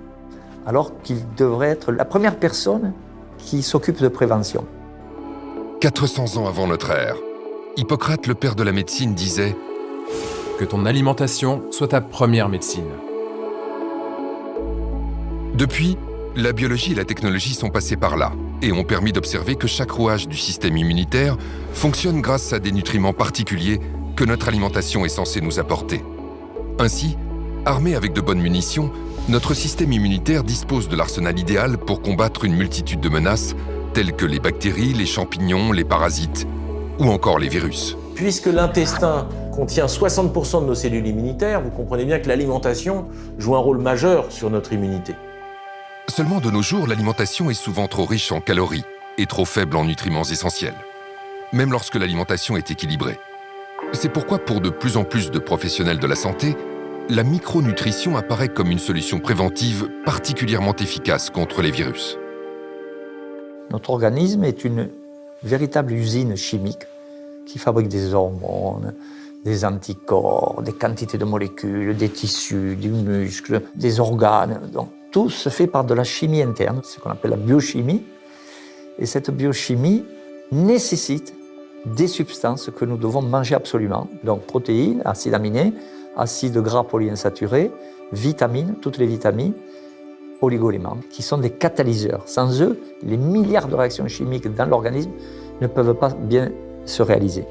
alors qu'il devrait être la première personne qui s'occupe de prévention. 400 ans avant notre ère, Hippocrate, le père de la médecine, disait « Que ton alimentation soit ta première médecine ». Depuis, la biologie et la technologie sont passées par là et ont permis d'observer que chaque rouage du système immunitaire fonctionne grâce à des nutriments particuliers que notre alimentation est censée nous apporter. Ainsi, armé avec de bonnes munitions, notre système immunitaire dispose de l'arsenal idéal pour combattre une multitude de menaces telles que les bactéries, les champignons, les parasites ou encore les virus. Puisque l'intestin contient 60% de nos cellules immunitaires, vous comprenez bien que l'alimentation joue un rôle majeur sur notre immunité. Seulement de nos jours, l'alimentation est souvent trop riche en calories et trop faible en nutriments essentiels, même lorsque l'alimentation est équilibrée. C'est pourquoi pour de plus en plus de professionnels de la santé, la micronutrition apparaît comme une solution préventive particulièrement efficace contre les virus. Notre organisme est une véritable usine chimique qui fabrique des hormones, des anticorps, des quantités de molécules, des tissus, du muscle, des organes. Donc, tout se fait par de la chimie interne, ce qu'on appelle la biochimie. Et cette biochimie nécessite des substances que nous devons manger absolument. Donc protéines, acides aminés, acides gras polyinsaturés, vitamines, toutes les vitamines, oligo-éléments, qui sont des catalyseurs. Sans eux, les milliards de réactions chimiques dans l'organisme ne peuvent pas bien se réaliser.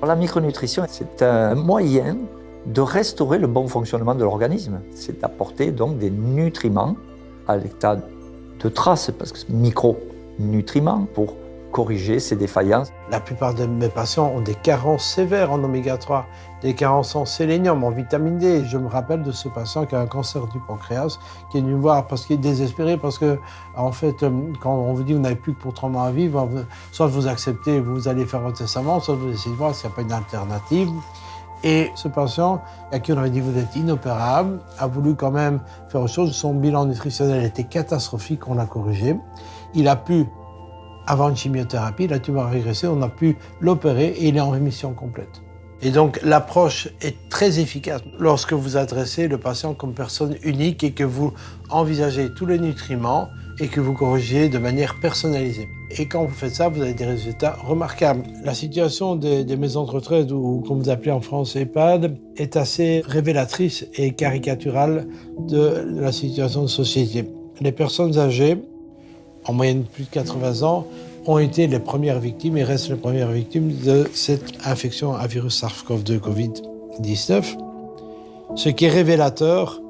La micronutrition, c'est un moyen de restaurer le bon fonctionnement de l'organisme. C'est d'apporter donc des nutriments à l'état de trace, parce que micronutriments pour corriger ces défaillances. La plupart de mes patients ont des carences sévères en oméga 3, des carences en sélénium, en vitamine D. Je me rappelle de ce patient qui a un cancer du pancréas, qui est venu me voir parce qu'il est désespéré, parce que, en fait, quand on vous dit que vous n'avez plus que pour 3 mois à vivre, soit vous acceptez, vous allez faire votre testament, soit vous essayez de voir s'il n'y a pas une alternative. Et ce patient, à qui on avait dit vous êtes inopérable, a voulu quand même faire autre chose. Son bilan nutritionnel était catastrophique, on l'a corrigé. Il a pu, avant une chimiothérapie, la tumeur a régressé, on a pu l'opérer et il est en rémission complète. Et donc l'approche est très efficace lorsque vous adressez le patient comme personne unique et que vous envisagez tous les nutriments et que vous corrigez de manière personnalisée. Et quand vous faites ça, vous avez des résultats remarquables. La situation des maisons de retraite, ou comme vous appelez en France EHPAD, est assez révélatrice et caricaturale de la situation de société. Les personnes âgées, en moyenne plus de 80 ans, ont été les premières victimes et restent les premières victimes de cette infection à virus SARS-CoV-2 Covid-19, ce qui est révélateur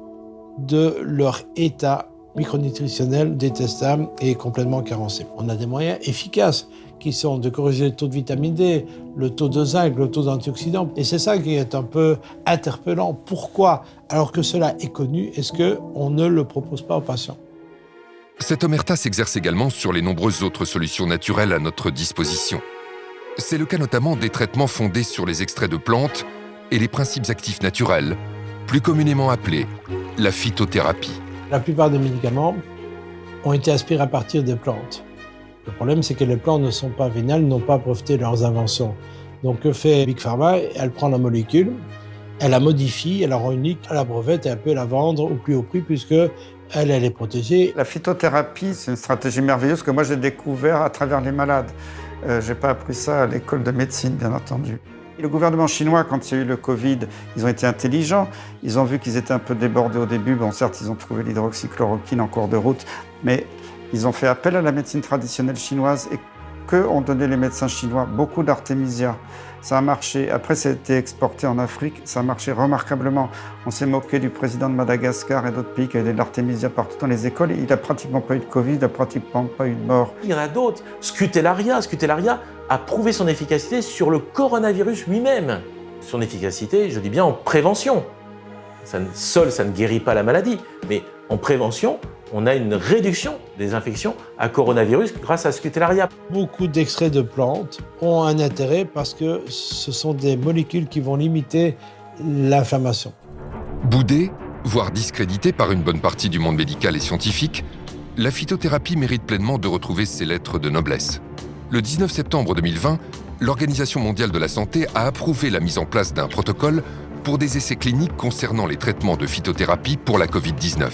de leur état micronutritionnel détestable et complètement carencé. On a des moyens efficaces qui sont de corriger le taux de vitamine D, le taux de zinc, le taux d'antioxydants. Et c'est ça qui est un peu interpellant. Pourquoi, alors que cela est connu, est-ce qu'on ne le propose pas aux patients ? Cette omerta s'exerce également sur les nombreuses autres solutions naturelles à notre disposition. C'est le cas notamment des traitements fondés sur les extraits de plantes et les principes actifs naturels, plus communément appelés la phytothérapie. La plupart des médicaments ont été aspirés à partir des plantes. Le problème, c'est que les plantes ne sont pas vénales, n'ont pas breveté leurs inventions. Donc, que fait Big Pharma ? Elle prend la molécule, elle la modifie, elle la rend unique, elle la brevette et elle peut la vendre au plus haut prix puisque elle est protégée. La phytothérapie, c'est une stratégie merveilleuse que moi j'ai découvert à travers les malades. Je n'ai pas appris ça à l'école de médecine, bien entendu. Le gouvernement chinois, quand il y a eu le Covid, ils ont été intelligents. Ils ont vu qu'ils étaient un peu débordés au début. Bon, certes, ils ont trouvé l'hydroxychloroquine en cours de route, mais ils ont fait appel à la médecine traditionnelle chinoise et que ont donné les médecins chinois? Beaucoup d'artémisia. Ça a marché. Après, ça a été exporté en Afrique. Ça a marché remarquablement. On s'est moqué du président de Madagascar et d'autres pays qui avaient de l'artémisia partout dans les écoles. Il n'a pratiquement pas eu de Covid, il n'a pratiquement pas eu de mort. Il y en a d'autres. Scutellaria a prouvé son efficacité sur le coronavirus lui-même. Son efficacité, je dis bien en prévention. Ça ne guérit pas la maladie, mais en prévention, on a une réduction des infections à coronavirus grâce à Scutellaria. Beaucoup d'extraits de plantes ont un intérêt parce que ce sont des molécules qui vont limiter l'inflammation. Boudée, voire discréditée par une bonne partie du monde médical et scientifique, la phytothérapie mérite pleinement de retrouver ses lettres de noblesse. Le 19 septembre 2020, l'Organisation mondiale de la santé a approuvé la mise en place d'un protocole pour des essais cliniques concernant les traitements de phytothérapie pour la Covid-19.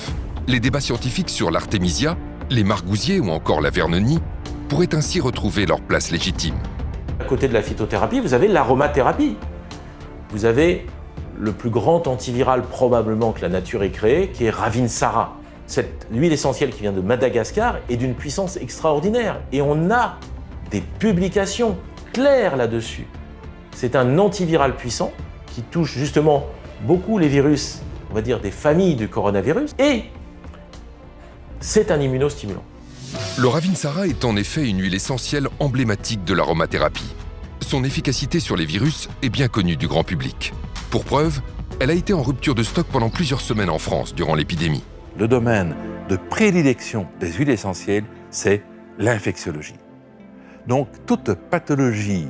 Les débats scientifiques sur l'artémisia, les margousiers ou encore la vernonie pourraient ainsi retrouver leur place légitime. À côté de la phytothérapie, vous avez l'aromathérapie. Vous avez le plus grand antiviral probablement que la nature ait créé, qui est Ravinsara. Cette huile essentielle qui vient de Madagascar est d'une puissance extraordinaire. Et on a des publications claires là-dessus. C'est un antiviral puissant qui touche justement beaucoup les virus, on va dire des familles du coronavirus, et c'est un immunostimulant. Le Ravinsara est en effet une huile essentielle emblématique de l'aromathérapie. Son efficacité sur les virus est bien connue du grand public. Pour preuve, elle a été en rupture de stock pendant plusieurs semaines en France durant l'épidémie. Le domaine de prédilection des huiles essentielles, c'est l'infectiologie. Donc toute pathologie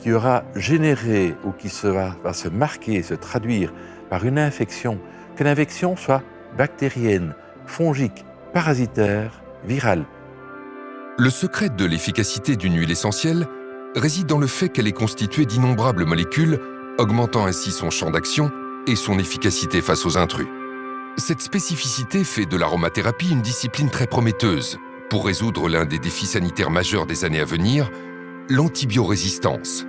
qui aura généré ou qui va se marquer, se traduire par une infection, que l'infection soit bactérienne, fongique, parasitaire, virale. Le secret de l'efficacité d'une huile essentielle réside dans le fait qu'elle est constituée d'innombrables molécules, augmentant ainsi son champ d'action et son efficacité face aux intrus. Cette spécificité fait de l'aromathérapie une discipline très prometteuse pour résoudre l'un des défis sanitaires majeurs des années à venir, l'antibiorésistance.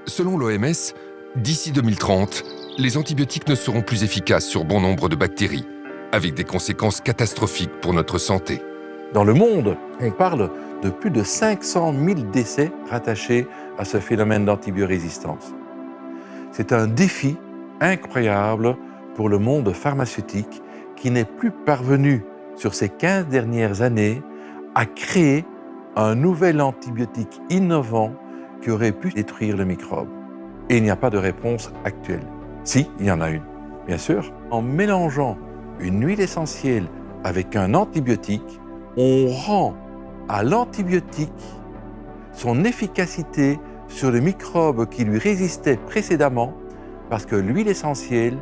Selon l'OMS, d'ici 2030, les antibiotiques ne seront plus efficaces sur bon nombre de bactéries, avec des conséquences catastrophiques pour notre santé. Dans le monde, on parle de plus de 500 000 décès rattachés à ce phénomène d'antibiorésistance. C'est un défi incroyable pour le monde pharmaceutique qui n'est plus parvenu, sur ces 15 dernières années, à créer un nouvel antibiotique innovant qui aurait pu détruire le microbe. Et il n'y a pas de réponse actuelle. Si, il y en a une, bien sûr. En mélangeant une huile essentielle avec un antibiotique, on rend à l'antibiotique son efficacité sur le microbe qui lui résistait précédemment, parce que l'huile essentielle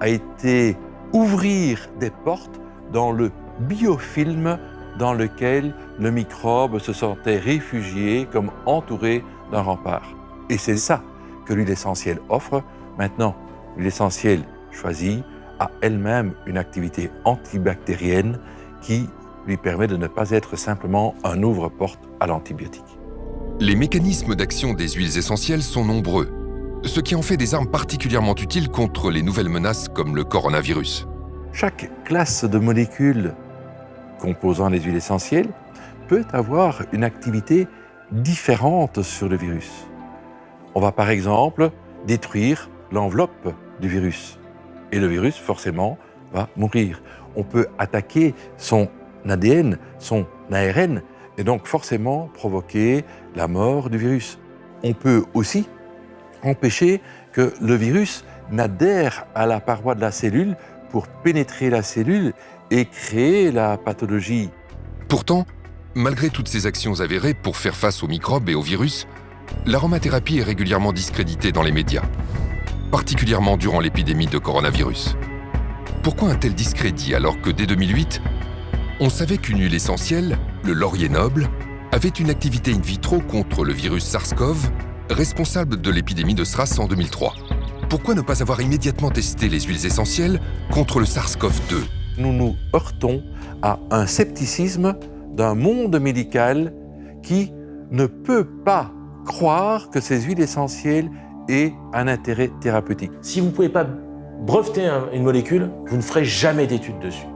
a été ouvrir des portes dans le biofilm dans lequel le microbe se sentait réfugié, comme entouré d'un rempart. Et c'est ça que l'huile essentielle offre. Maintenant, l'huile essentielle choisie a elle-même une activité antibactérienne qui lui permet de ne pas être simplement un ouvre-porte à l'antibiotique. Les mécanismes d'action des huiles essentielles sont nombreux, ce qui en fait des armes particulièrement utiles contre les nouvelles menaces comme le coronavirus. Chaque classe de molécules composant les huiles essentielles peut avoir une activité différente sur le virus. On va par exemple détruire l'enveloppe du virus et le virus forcément va mourir. On peut attaquer son ADN, son ARN et donc forcément provoquer la mort du virus. On peut aussi empêcher que le virus n'adhère à la paroi de la cellule pour pénétrer la cellule et créer la pathologie. Pourtant, malgré toutes ces actions avérées pour faire face aux microbes et aux virus, l'aromathérapie est régulièrement discréditée dans les médias, particulièrement durant l'épidémie de coronavirus. Pourquoi un tel discrédit alors que dès 2008, on savait qu'une huile essentielle, le laurier noble, avait une activité in vitro contre le virus SARS-CoV, responsable de l'épidémie de SRAS en 2003. Pourquoi ne pas avoir immédiatement testé les huiles essentielles contre le SARS-CoV-2, Nous nous heurtons à un scepticisme d'un monde médical qui ne peut pas croire que ces huiles essentielles aient un intérêt thérapeutique. Si vous ne pouvez pas breveter une molécule, vous ne ferez jamais d'études dessus.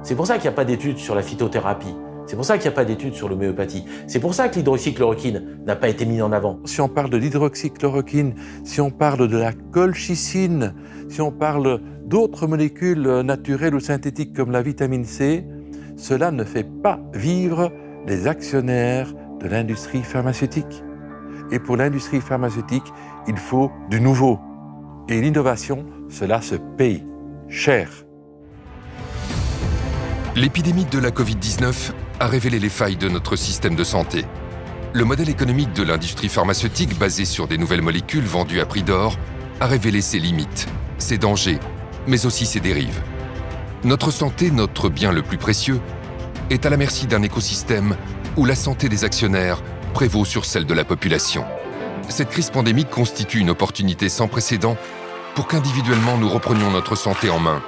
C'est pour ça qu'il n'y a pas d'études sur la phytothérapie. C'est pour ça qu'il n'y a pas d'études sur l'homéopathie. C'est pour ça que l'hydroxychloroquine n'a pas été mis en avant. Si on parle de l'hydroxychloroquine, si on parle de la colchicine, si on parle d'autres molécules naturelles ou synthétiques comme la vitamine C, cela ne fait pas vivre les actionnaires de l'industrie pharmaceutique. Et pour l'industrie pharmaceutique, il faut du nouveau. Et l'innovation, cela se paye cher. L'épidémie de la Covid-19 a révélé les failles de notre système de santé. Le modèle économique de l'industrie pharmaceutique basé sur des nouvelles molécules vendues à prix d'or a révélé ses limites, ses dangers, mais aussi ses dérives. Notre santé, notre bien le plus précieux, est à la merci d'un écosystème où la santé des actionnaires prévaut sur celle de la population. Cette crise pandémique constitue une opportunité sans précédent pour qu'individuellement nous reprenions notre santé en main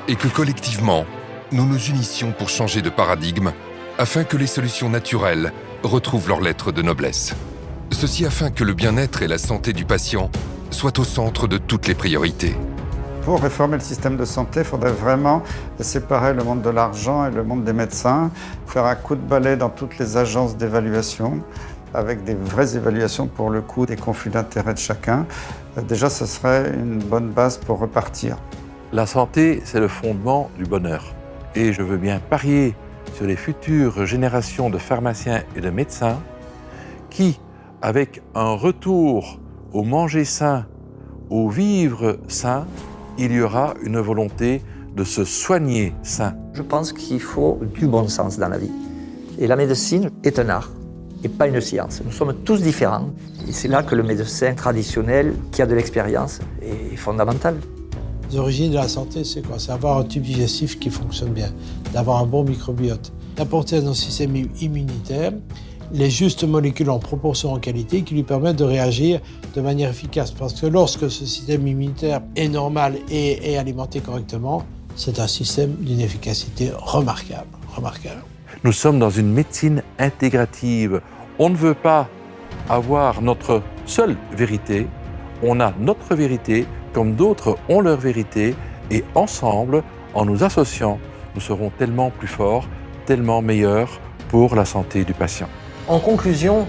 et que collectivement, nous nous unissions pour changer de paradigme afin que les solutions naturelles retrouvent leur lettre de noblesse. Ceci afin que le bien-être et la santé du patient soient au centre de toutes les priorités. Pour réformer le système de santé, il faudrait vraiment séparer le monde de l'argent et le monde des médecins, faire un coup de balai dans toutes les agences d'évaluation, avec des vraies évaluations pour le coup des conflits d'intérêts de chacun. Déjà, ce serait une bonne base pour repartir. La santé, c'est le fondement du bonheur. Et je veux bien parier sur les futures générations de pharmaciens et de médecins qui, avec un retour au manger sain, au vivre sain, il y aura une volonté de se soigner sain. Je pense qu'il faut du bon sens dans la vie. Et la médecine est un art et pas une science. Nous sommes tous différents. Et c'est là que le médecin traditionnel, qui a de l'expérience, est fondamental. Les origines de la santé, c'est quoi? C'est avoir un tube digestif qui fonctionne bien, d'avoir un bon microbiote, d'apporter à notre système immunitaire les justes molécules en proportion en qualité qui lui permettent de réagir de manière efficace. Parce que lorsque ce système immunitaire est normal et est alimenté correctement, c'est un système d'une efficacité remarquable. Nous sommes dans une médecine intégrative. On ne veut pas avoir notre seule vérité. On a notre vérité comme d'autres ont leur vérité. Et ensemble, en nous associant, nous serons tellement plus forts, tellement meilleurs pour la santé du patient. En conclusion,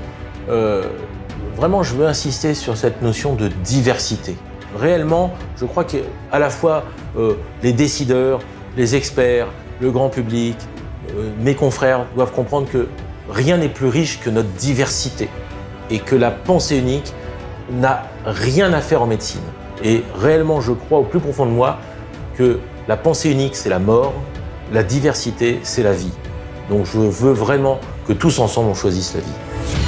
vraiment, je veux insister sur cette notion de diversité. Réellement, je crois qu'à la fois les décideurs, les experts, le grand public, mes confrères doivent comprendre que rien n'est plus riche que notre diversité et que la pensée unique n'a rien à faire en médecine. Et réellement, je crois au plus profond de moi que la pensée unique, c'est la mort, la diversité, c'est la vie. Donc je veux vraiment que tous ensemble, on choisisse la vie.